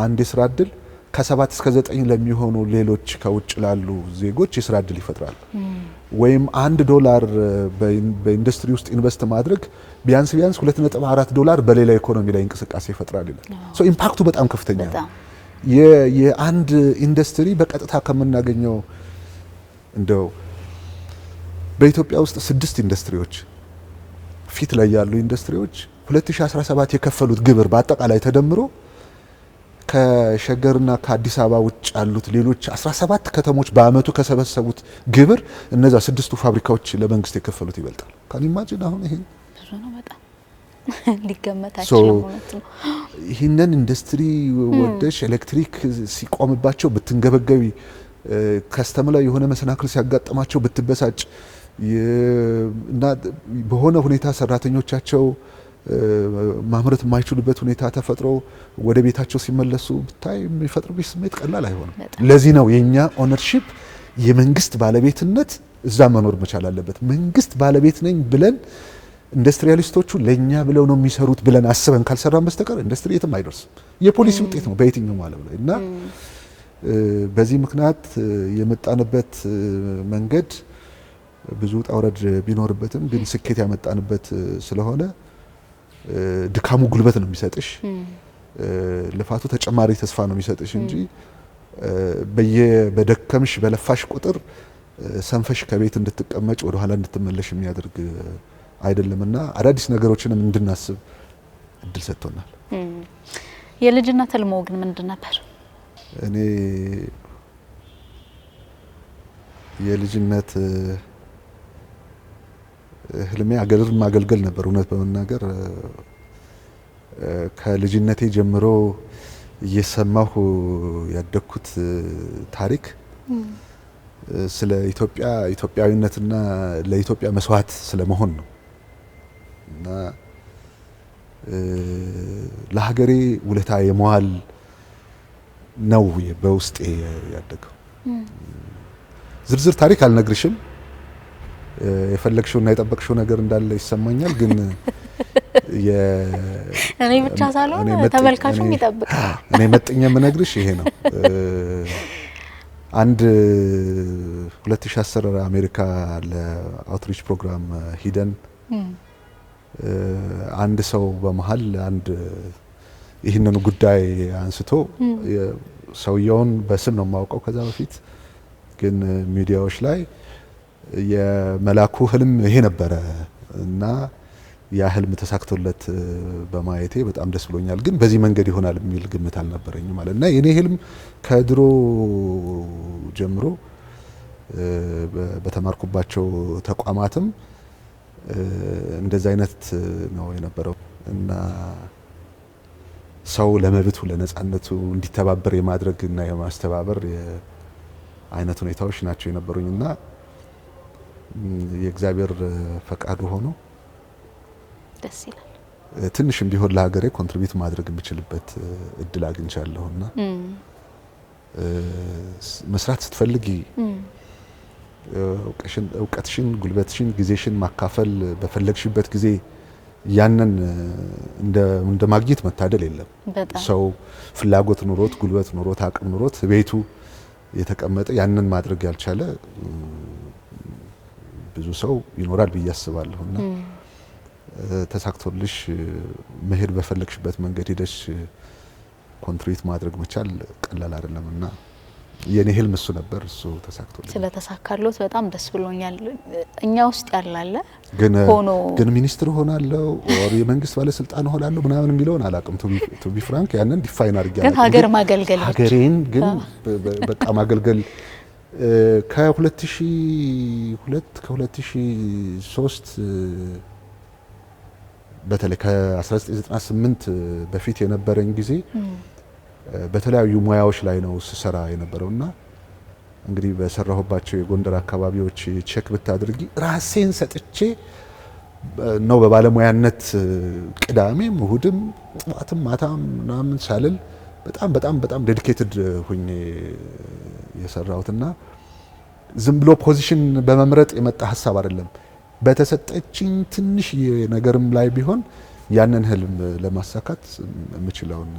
አንድ የስራ እድል ከ7 እስከ 9 ለሚሆኑ ሌሎች ከውጭ ላሉ ዜጎች የስራ እድል ይፈጥራል። ወይም $1 በኢንዱስትሪ ውስጥ ኢንቨስት ማድረግ ቢያንስ $2.4 በሌላ ኢኮኖሚ ላይ እንቅስቃሴ ይፈጥራል ይላል። ሶ ኢምፓክቱ በጣም ከፍተኛ ነው። የአንድ ኢንዱስትሪ በቀጥታ ከምናገኘው እንደው በኢትዮጵያ ውስጥ 6 ኢንዱስትሪዎች ፊት ላይ ያሉ ኢንዱስትሪዎች 2017 የከፈሉት ግብር በአጠቃላይ ተደምሮ ከሸገርና ከአዲስ አበባ ውጭ ያሉት ሌሎች 17 ከተሞች በአመቱ ከሰበሰቡት ግብር እነዛ 6ቱ ፋብሪካዎች ለመንግስት የከፈሉት ይበልጣል። ካን ኢማጂን አሁን ይሄ ብዙ ነው በጣም ሊገመት አይችልም ማለት ነው። ይሄንን ኢንዱስትሪ ወደሽ ኤሌክትሪክ ሲቆምባቸው ብትንገበገቢ፣ ከስተም ላይ የሆነ መሰናክል ሲያጋጥማቸው ብትበሳጭ እና በሆነ ሁኔታ ሰራተኞቻቸው ማምረት የማይችሉበት ሁኔታ ተፈጥሮ ወደ ቤታቸው ሲመለሱ ብታይ የሚፈጥርብሽ ስሜት ቀላል አይሆንም። ለዚህ ነው የኛ ኦነርሺፕ የመንግስት ባለቤትነት እዛ መኖር መቻል አለበት። መንግስት ባለቤት ነኝ ብለን ኢንዱስትሪያሊስቶቹ ለኛ ብለው ነው የሚሰሩት ብለን አስበን ካልሰራን በስተቀር ኢንዱስትሪ የትም አይደርስም። የፖሊሲ ውጤት ነው በየትኛው ዓለም ላይ እና በዚህ ምክንያት የመጣንበት መንገድ ብዙ ውጣ ውረድ ቢኖርበትም ግን ስኬት ያመጣንበት ስለሆነ ድካሙ ጉልበት ነው የሚሰጥሽ፣ ልፋቱ ተጨማሪ ተስፋ ነው የሚሰጥሽ እንጂ በደከምሽ በለፋሽ ቁጥር ሰንፈሽ ከቤት እንድትቀመጭ ወደ ኋላ እንድትመለሽ የሚያደርግ አይደለምና አዳዲስ ነገሮችንም እንድናስብ እድል ሰጥቶናል። የልጅነት ህልሞ ግን ምንድን ነበር? እኔ የልጅነት ህልሜ አገርን ማገልገል ነበር። እውነት በመናገር ከልጅነቴ ጀምሮ እየሰማሁ ያደግኩት ታሪክ ስለ ኢትዮጵያዊነትና ለኢትዮጵያ መስዋዕት ስለመሆን ነው እና ለሀገሬ ውለታ የመዋል ነው በውስጤ ያደገው። ዝርዝር ታሪክ አልነግርሽም። የፈለግሽውና የጠበቅሽው ነገር እንዳለ ይሰማኛል። ግን እኔ ብቻ ሳልሆን ተመልካቹም ይጠብቃል። እኔ መጥኛ የምነግርሽ ይሄ ነው። አንድ 2010 አሜሪካ ለአውትሪች ፕሮግራም ሂደን አንድ ሰው በመሃል ይህንን ጉዳይ አንስቶ ሰውየውን በስም ነው የማውቀው ከዛ በፊት ግን ሚዲያዎች ላይ የመላኩ ህልም ይሄ ነበረ እና ያ ህልም ተሳክቶለት በማየቴ በጣም ደስ ብሎኛል። ግን በዚህ መንገድ ይሆናል የሚል ግምት አልነበረኝም ማለት እና የኔ ህልም ከድሮ ጀምሮ በተማርኩባቸው ተቋማትም እንደዚህ አይነት ነው የነበረው እና ሰው ለመብቱ ለነጻነቱ እንዲተባበር የማድረግ እና የማስተባበር አይነት ሁኔታዎች ናቸው የነበሩኝና የእግዚአብሔር ፈቃዱ ሆኖ ደስ ይላል። ትንሽም ቢሆን ለሀገሬ ኮንትሪቢዩት ማድረግ የምችልበት እድል አግኝቻለሁና መስራት ስትፈልጊ እውቀትሽን፣ ጉልበትሽን፣ ጊዜሽን ማካፈል በፈለግሽበት ጊዜ ያንን እንደ ማግኘት መታደል የለም። ሰው ፍላጎት ኑሮት ጉልበት ኑሮት አቅም ኑሮት ቤቱ የተቀመጠ ያንን ማድረግ ያልቻለ ብዙ ሰው ይኖራል ብዬ አስባለሁና ተሳክቶልሽ መሄድ በፈለግሽበት መንገድ ሄደሽ ኮንትሪቢዩት ማድረግ መቻል ቀላል አይደለምና የኔ ህልም እሱ ነበር። እሱ ተሳክቶልኝ ስለተሳካሎት በጣም ደስ ብሎኛል። እኛ ውስጥ ያላለ ግን ሚኒስትር ሆናለሁ ኦር የመንግስት ባለስልጣን ሆናለሁ ምናምን የሚለውን አላውቅም። ቱ ቢ ፍራንክ ያንን ዲፋይን አድርጌ ግን ሀገር ማገልገል ሀገሬን ግን በቃ ማገልገል ከ2002 ከ2003 በተለይ ከ1998 በፊት የነበረኝ ጊዜ በተለያዩ ሙያዎች ላይ ነው ስሰራ የነበረውና እንግዲህ በሰራሁባቸው የጎንደር አካባቢዎች ቼክ ብታድርጊ ራሴን ሰጥቼ ነው በባለሙያነት ቅዳሜም እሁድም ጠዋትም ማታም ምናምን ሳልል በጣም ዴዲኬትድ ሆኜ የሰራሁትና ዝም ብሎ ፖዚሽን በመምረጥ የመጣ ሀሳብ አይደለም። በተሰጠችኝ ትንሽ ነገርም ላይ ቢሆን ያንን ህልም ለማሳካት የምችለውን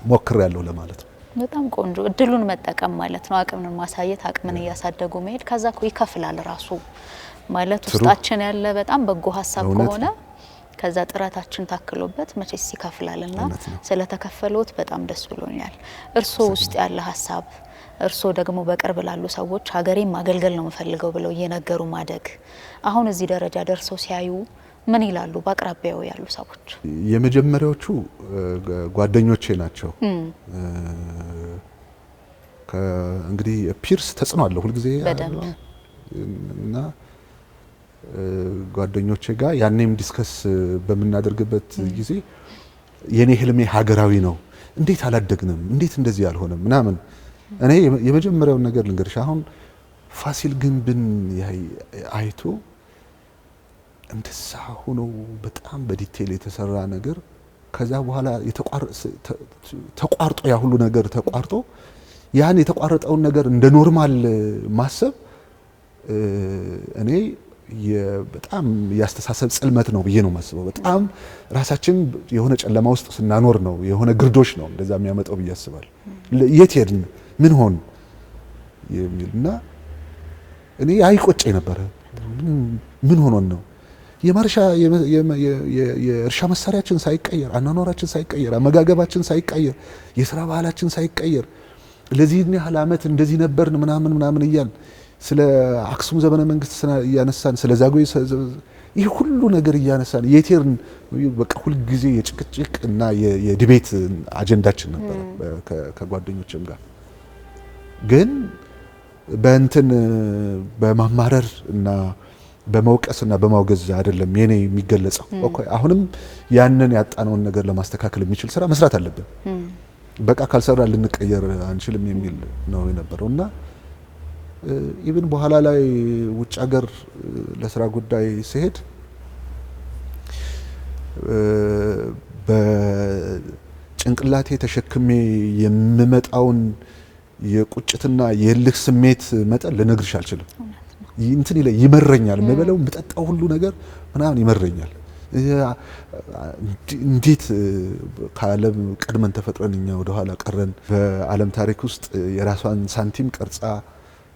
ሞክሬያለሁ ለማለት ነው። በጣም ቆንጆ እድሉን መጠቀም ማለት ነው። አቅምን ማሳየት፣ አቅምን እያሳደጉ መሄድ ከዛ ይከፍላል ራሱ ማለት ውስጣችን ያለ በጣም በጎ ሀሳብ ከሆነ ከዛ ጥረታችን ታክሎበት መቼስ ይከፍላልና ስለተከፈሉት በጣም ደስ ብሎኛል። እርሶ ውስጥ ያለ ሀሳብ እርሶ ደግሞ በቅርብ ላሉ ሰዎች ሀገሬን ማገልገል ነው የምፈልገው ብለው እየነገሩ ማደግ አሁን እዚህ ደረጃ ደርሰው ሲያዩ ምን ይላሉ? በአቅራቢያው ያሉ ሰዎች የመጀመሪያዎቹ ጓደኞቼ ናቸው። እንግዲህ ፒርስ ተጽዕኖ አለው ሁልጊዜ እና ጓደኞቼ ጋር ያኔም ዲስከስ በምናደርግበት ጊዜ የኔ ህልሜ ሀገራዊ ነው፣ እንዴት አላደግንም፣ እንዴት እንደዚህ ያልሆነም ምናምን። እኔ የመጀመሪያውን ነገር ልንገርሽ፣ አሁን ፋሲል ግንብን አይቶ እንደዛ ሆኖ በጣም በዲቴል የተሰራ ነገር ከዛ በኋላ ተቋርጦ ያ ሁሉ ነገር ተቋርጦ ያን የተቋረጠውን ነገር እንደ ኖርማል ማሰብ እኔ በጣም ያስተሳሰብ ጽልመት ነው ብዬ ነው ማስበው። በጣም ራሳችን የሆነ ጨለማ ውስጥ ስናኖር ነው የሆነ ግርዶሽ ነው እንደዛ የሚያመጣው ብዬ አስባለሁ። የት ሄድን ምን ሆን የሚልና እኔ አይቆጨኝ ነበር። ምን ሆኖን ነው የእርሻ መሳሪያችን ሳይቀየር፣ አኗኗራችን ሳይቀየር፣ አመጋገባችን ሳይቀየር፣ የስራ ባህላችን ሳይቀየር ለዚህ ያህል ዓመት እንደዚህ ነበርን ምናምን እያልን ስለ አክሱም ዘመነ መንግስት እያነሳን ስለ ዛጉዌ ይህ ሁሉ ነገር እያነሳን የቴርን በቃ ሁሉ ጊዜ የጭቅጭቅ እና የዲቤት አጀንዳችን ነበር ከጓደኞችም ጋር። ግን በእንትን በማማረር እና በመውቀስና በማውገዝ አይደለም የኔ የሚገለጸው። ኦኬ አሁንም ያንን ያጣነውን ነገር ለማስተካከል የሚችል ስራ መስራት አለብን። በቃ ካልሰራ ልንቀየር አንችልም የሚል ነው የነበረውና ኢቭን በኋላ ላይ ውጭ ሀገር ለስራ ጉዳይ ሲሄድ በጭንቅላቴ ተሸክሜ የምመጣውን የቁጭትና የልህ ስሜት መጠን ልነግርሽ አልችልም። እንትን ይመረኛል። የምበለው የምጠጣው ሁሉ ነገር ምናምን ይመረኛል። እንዴት ከዓለም ቀድመን ተፈጥረን እኛ ወደ ኋላ ቀረን። በዓለም ታሪክ ውስጥ የራሷን ሳንቲም ቀርጻ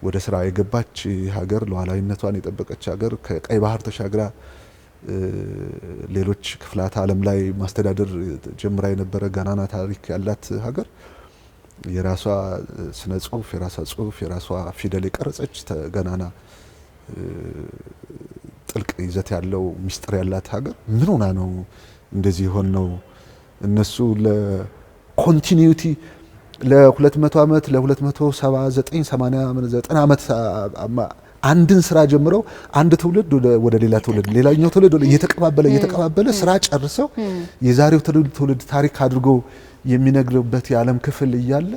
ወደ ስራ የገባች ሀገር፣ ሉዓላዊነቷን የጠበቀች ሀገር፣ ከቀይ ባህር ተሻግራ ሌሎች ክፍላት ዓለም ላይ ማስተዳደር ጀምራ የነበረ ገናና ታሪክ ያላት ሀገር የራሷ ስነ ጽሁፍ፣ የራሷ ጽሁፍ፣ የራሷ ፊደል የቀረጸች ገናና ጥልቅ ይዘት ያለው ሚስጥር ያላት ሀገር ምን ሆና ነው እንደዚህ የሆነው? እነሱ ለኮንቲኒዩቲ ለ200 ዓመት ለ279 80 90 ዓመት አንድን ስራ ጀምረው አንድ ትውልድ ወደ ሌላ ትውልድ ሌላኛው ትውልድ እየተቀባበለ ስራ ጨርሰው የዛሬው ትውልድ ታሪክ አድርጎ የሚነግርበት የዓለም ክፍል እያለ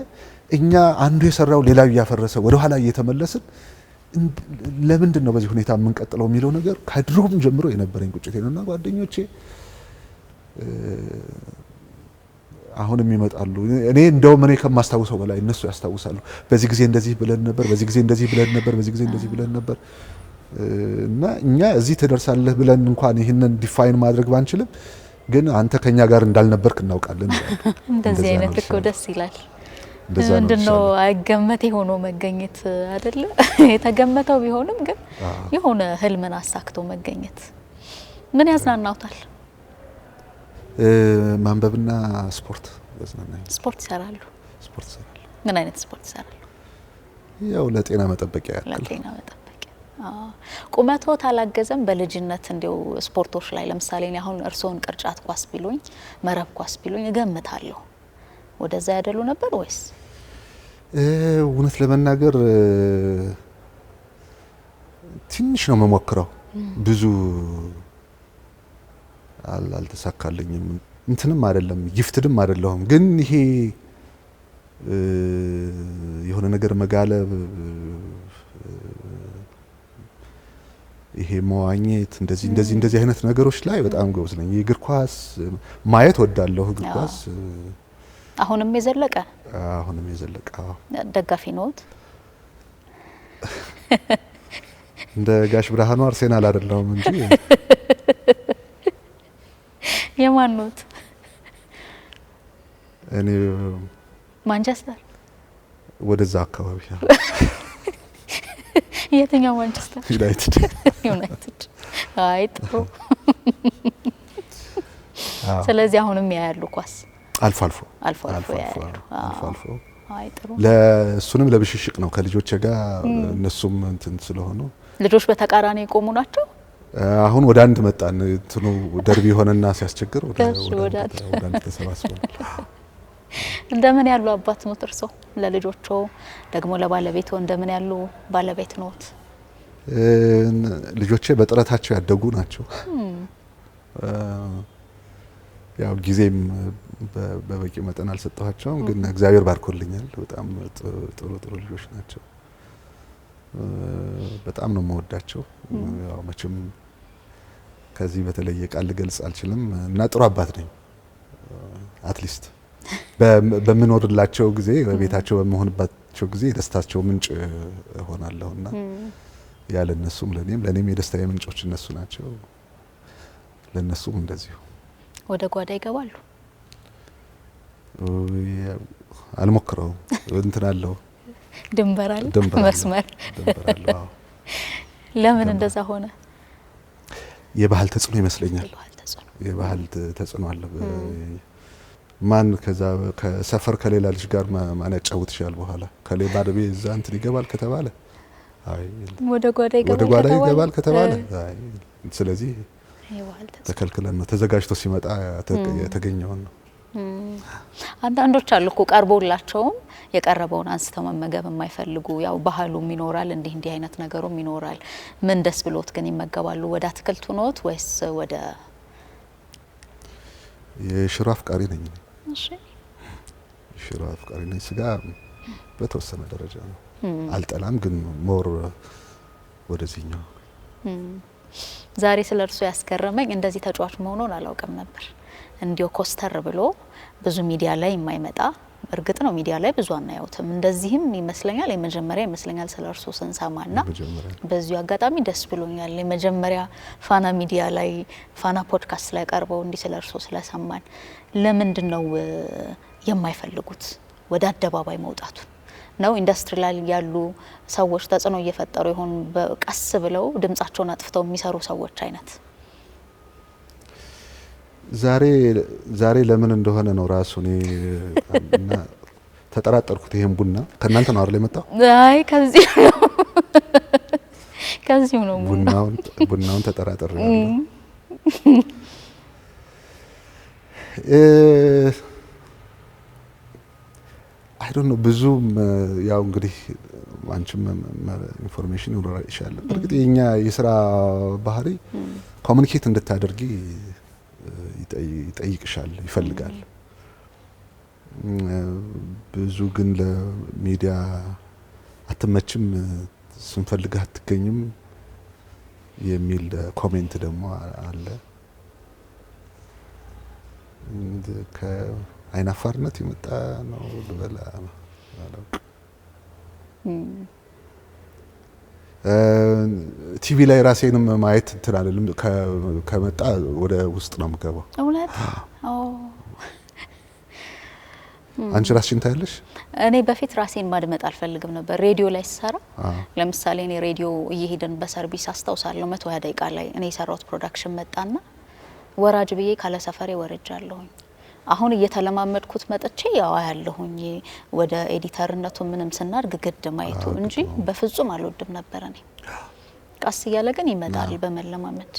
እኛ አንዱ የሰራው ሌላው እያፈረሰ ወደ ኋላ እየተመለስን ለምንድን ነው በዚህ ሁኔታ የምንቀጥለው የሚለው ነገር ከድሮም ጀምሮ የነበረኝ ቁጭቴ ነውና ጓደኞቼ አሁንም ይመጣሉ። እኔ እንደውም እኔ ከማስታውሰው በላይ እነሱ ያስታውሳሉ። በዚህ ጊዜ እንደዚህ ብለን ነበር፣ በዚህ ጊዜ እንደዚህ ብለን ነበር፣ በዚህ ጊዜ እንደዚህ ብለን ነበር እና እኛ እዚህ ትደርሳለህ ብለን እንኳን ይህንን ዲፋይን ማድረግ ባንችልም ግን አንተ ከኛ ጋር እንዳልነበርክ እናውቃለን። እንደዚህ አይነት እኮ ደስ ይላል። ምንድነው አይገመት የሆነ መገኘት አይደለ? የተገመተው ቢሆንም ግን የሆነ ህልምን አሳክቶ መገኘት ምን ያዝናናውታል? ማንበብና ስፖርት ያዝናናኝ። ስፖርት ይሰራሉ? ስፖርት ይሰራሉ። ምን አይነት ስፖርት ይሰራሉ? ያው ለጤና መጠበቂያ ያክል። ለጤና መጠበቂያ። ቁመቶት አላገዘም? በልጅነት እንዲው ስፖርቶች ላይ ለምሳሌ እኔ አሁን እርስዎን ቅርጫት ኳስ ቢሉኝ መረብ ኳስ ቢሉኝ እገምታለሁ። ወደዛ ያደሉ ነበር ወይስ? እውነት ለመናገር ትንሽ ነው መሞክረው፣ ብዙ አልተሳካልኝም። እንትንም አይደለም ጊፍትድም አይደለሁም፣ ግን ይሄ የሆነ ነገር መጋለብ፣ ይሄ መዋኘት፣ እንደዚህ አይነት ነገሮች ላይ በጣም ጎበዝ ነኝ። የእግር ኳስ ማየት ወዳለሁ። እግር ኳስ አሁንም የዘለቀ ደጋፊ ነዎት? እንደ ጋሽ ብርሃኑ አርሴናል አይደለሁም እንጂ የማን ነዎት? እኔ ማንቸስተር ወደዛ አካባቢ የትኛው ማንቸስተር? ዩናይትድ። አይ ጥሩ። ስለዚህ አሁንም ያያሉ ኳስ? አልፎ አልፎ ያያሉ። አይ ጥሩ። ለሱንም ለብሽሽቅ ነው ከልጆቼ ጋር። እነሱም እንትን ስለሆኑ ልጆች በተቃራኒ የቆሙ ናቸው። አሁን ወደ አንድ መጣን። እንትኑ ደርቢ ሆነና ሲያስቸግር ወደ አንድ ተሰባስበን። እንደምን ያሉ አባት ኖት እርስዎ? ለልጆቹ ደግሞ ለባለቤቱ እንደምን ያሉ ባለቤት ኖት? ልጆቼ በጥረታቸው ያደጉ ናቸው። ያው ጊዜም በበቂ መጠን አልሰጠኋቸውም፣ ግን እግዚአብሔር ባርኮልኛል። በጣም ጥሩ ልጆች ናቸው። በጣም ነው የምወዳቸው። ያው መቼም ከዚህ በተለየ ቃል ልገልጽ አልችልም እና ጥሩ አባት ነኝ። አትሊስት በምኖርላቸው ጊዜ በቤታቸው በመሆንባቸው ጊዜ የደስታቸው ምንጭ እሆናለሁና ያለ እነሱም ለኔም የደስታዬ ምንጮች እነሱ ናቸው። ለነሱም እንደዚሁ። ወደ ጓዳ ይገባሉ? አልሞክረውም። እንትን አለው ድንበር አለ፣ መስመር። ለምን እንደዛ ሆነ? የባህል ተጽዕኖ ይመስለኛል። የባህል ተጽዕኖ አለ። ማን ከሰፈር ከሌላ ልጅ ጋር ማን ያጫውትሻል? በኋላ ከሌላ ባደቤ እዛ እንትን ይገባል ከተባለ አይ ወደ ጓዳ ይገባል ከተባለ አይ ስለዚህ ተከልክለን ነው። ተዘጋጅቶ ሲመጣ የተገኘውን ነው። አንዳንዶች አሉ እኮ ቀርቦላቸውም የቀረበውን አንስተው መመገብ የማይፈልጉ፣ ያው ባህሉም ይኖራል፣ እንዲህ አይነት ነገሩም ይኖራል። ምን ደስ ብሎት ግን ይመገባሉ? ወደ አትክልቱ ኖት ወይስ ወደ? የሽሮ አፍቃሪ ነኝ። እሺ፣ ሽሮ አፍቃሪ ነኝ። ስጋ በተወሰነ ደረጃ ነው፣ አልጠላም፣ ግን ሞር ወደዚህኛው። ዛሬ ስለ እርሱ ያስገረመኝ እንደዚህ ተጫዋች መሆኑን አላውቅም ነበር። እንዲው ኮስተር ብሎ ብዙ ሚዲያ ላይ የማይመጣ፣ እርግጥ ነው ሚዲያ ላይ ብዙ አናየውትም። እንደዚህም ይመስለኛል የመጀመሪያ ይመስለኛል ስለ እርሱ ስንሰማና በዚሁ አጋጣሚ ደስ ብሎኛል። የመጀመሪያ ፋና ሚዲያ ላይ ፋና ፖድካስት ላይ ቀርበው እንዲህ ስለ እርሱ ስለሰማን ለምንድን ነው የማይፈልጉት ወደ አደባባይ መውጣቱ? ነው ኢንዱስትሪ ላይ ያሉ ሰዎች ተጽዕኖ እየፈጠሩ ይሆን? በቀስ ብለው ድምጻቸውን አጥፍተው የሚሰሩ ሰዎች አይነት ዛሬ ለምን እንደሆነ ነው ራሱ እኔና ተጠራጠርኩት። ይሄን ቡና ከእናንተ ነው አይደል የመጣው? አይ ከዚህ ነው ከዚሁ ነው ቡናውን ተጠራጥሬያለሁ። አይ ዶንት ኖ ብዙም ያው እንግዲህ አንቺም ኢንፎርሜሽን ይኖርሻል። በእርግጥ የኛ የስራ ባህሪ ኮሙኒኬት እንድታደርጊ ይጠይቅሻል፣ ይፈልጋል። ብዙ ግን ለሚዲያ አትመችም፣ ስንፈልግህ አትገኝም የሚል ኮሜንት ደግሞ አለ። ከአይናፋርነት የመጣ ነው ልበላ ቲቪ ላይ ራሴንም ማየት እንትን አልልም። ከመጣ ወደ ውስጥ ነው የምገባው። እውነት? አንቺ ራስሽን ታያለሽ? እኔ በፊት ራሴን ማድመጥ አልፈልግም ነበር። ሬዲዮ ላይ ሰራ ለምሳሌ እኔ ሬዲዮ እየሄድን በሰርቪስ አስታውሳለሁ 120 ደቂቃ ላይ እኔ የሰራሁት ፕሮዳክሽን መጣና ወራጅ ብዬ ካለ ሰፈሬ ወርጃለሁኝ። አሁን እየተለማመድኩት መጥቼ ያው ያለሁኝ ወደ ኤዲተርነቱ ምንም ስናድግ ግድ ማየቱ እንጂ በፍጹም አልወድም ነበር እኔ። ቀስ እያለ ግን ይመጣል በመለማመድ።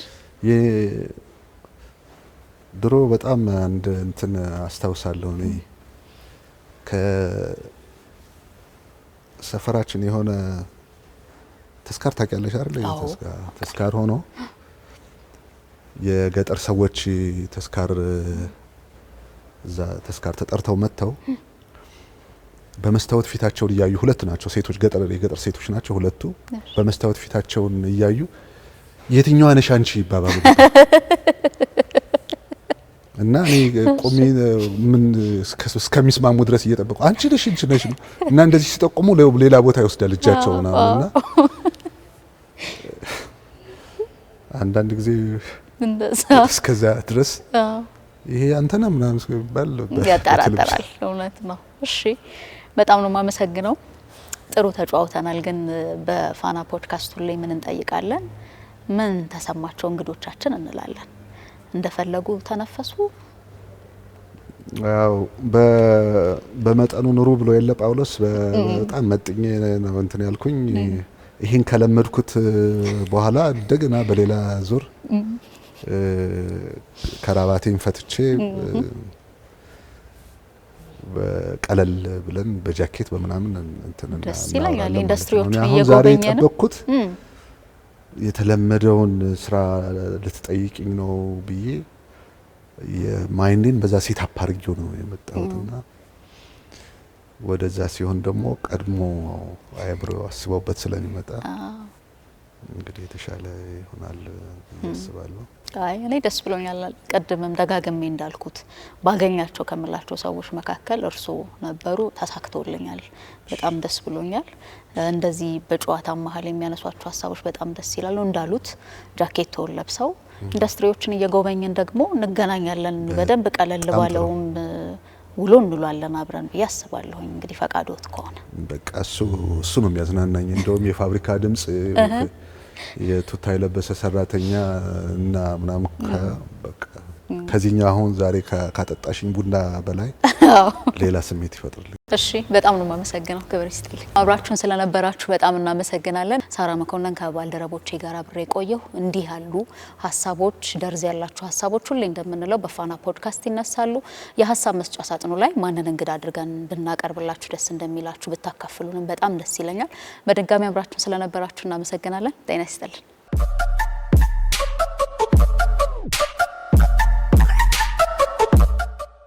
ድሮ በጣም አንድ እንትን አስታውሳለሁ እኔ ከሰፈራችን የሆነ ተስካር ታውቂያለሽ አይደል? ተስካር ሆኖ የገጠር ሰዎች ተስካር እዛ ተስካር ተጠርተው መጥተው በመስታወት ፊታቸውን እያዩ ሁለት ናቸው ሴቶች፣ የገጠር ሴቶች ናቸው ሁለቱ። በመስታወት ፊታቸውን እያዩ የትኛዋ ነሽ አንቺ ይባባሉ። እና እኔ ቆሜ ምን እስከሚስማሙ ድረስ እየጠበቁ አንቺ ነሽ እና እንደዚህ ሲጠቁሙ ሌላ ቦታ ይወስዳል እጃቸው እና አንዳንድ ጊዜ እስከዛ ድረስ ይሄ አንተና ምናምን ሲባል ያጠራጠራል። እውነት ነው። እሺ በጣም ነው የማመሰግነው። ጥሩ ተጫውተናል። ግን በፋና ፖድካስት ላይ ምን እንጠይቃለን? ምን ተሰማቸው እንግዶቻችን እንላለን። እንደፈለጉ ተነፈሱ። ያው በመጠኑ ኑሩ ብሎ የለ ጳውሎስ። በጣም መጥኜ ነው እንትን ያልኩኝ። ይሄን ከለመድኩት በኋላ እንደገና በሌላ ዙር ከራባቴን ፈትቼ ቀለል ብለን በጃኬት በምናምን እንትን ደስ ይላል። ኢንዱስትሪዎችን እየጎበኘን ነው። ጠበቅኩት የተለመደውን ስራ ልትጠይቅኝ ነው ብዬ የማይንዴን በዛ ሴት አፕ አድርጌው ነው የመጣሁትና ወደዛ ሲሆን ደግሞ ቀድሞ አይብሮ አስበውበት ስለሚመጣ እንግዲህ የተሻለ ይሆናል ያስባለሁ። አይ እኔ ደስ ብሎኛል። ቀድምም ደጋግሜ እንዳልኩት ባገኛቸው ከምላቸው ሰዎች መካከል እርሶ ነበሩ። ተሳክቶልኛል። በጣም ደስ ብሎኛል። እንደዚህ በጨዋታ መሀል የሚያነሷቸው ሀሳቦች በጣም ደስ ይላሉ። እንዳሉት ጃኬቶን ለብሰው ኢንዱስትሪዎችን እየጎበኘን ደግሞ እንገናኛለን። በደንብ ቀለል ባለውም ውሎ እንሏለን አብረን ብዬ አስባለሁኝ። እንግዲህ ፈቃዶት ከሆነ በቃ እሱ ነው የሚያዝናናኝ። እንደውም የፋብሪካ ድምጽ የቱታ የለበሰ ሰራተኛ እና ምናምን በቃ ከዚህኛው አሁን ዛሬ ካጠጣሽኝ ቡና በላይ ሌላ ስሜት ይፈጥርልኝ። እሺ በጣም ነው የማመሰግነው። ክብር ይስጥልኝ። አብራችሁን ስለነበራችሁ በጣም እናመሰግናለን። ሳራ መኮንን ከባልደረቦቼ ጋር አብሬ ቆየሁ። እንዲህ ያሉ ሀሳቦች፣ ደርዝ ያላችሁ ሀሳቦች ሁሌ እንደምንለው በፋና ፖድካስት ይነሳሉ። የሀሳብ መስጫ ሳጥኑ ላይ ማንን እንግዳ አድርገን ብናቀርብላችሁ ደስ እንደሚላችሁ ብታካፍሉንም በጣም ደስ ይለኛል። በድጋሚ አብራችሁን ስለነበራችሁ እናመሰግናለን። ጤና ይስጥልኝ።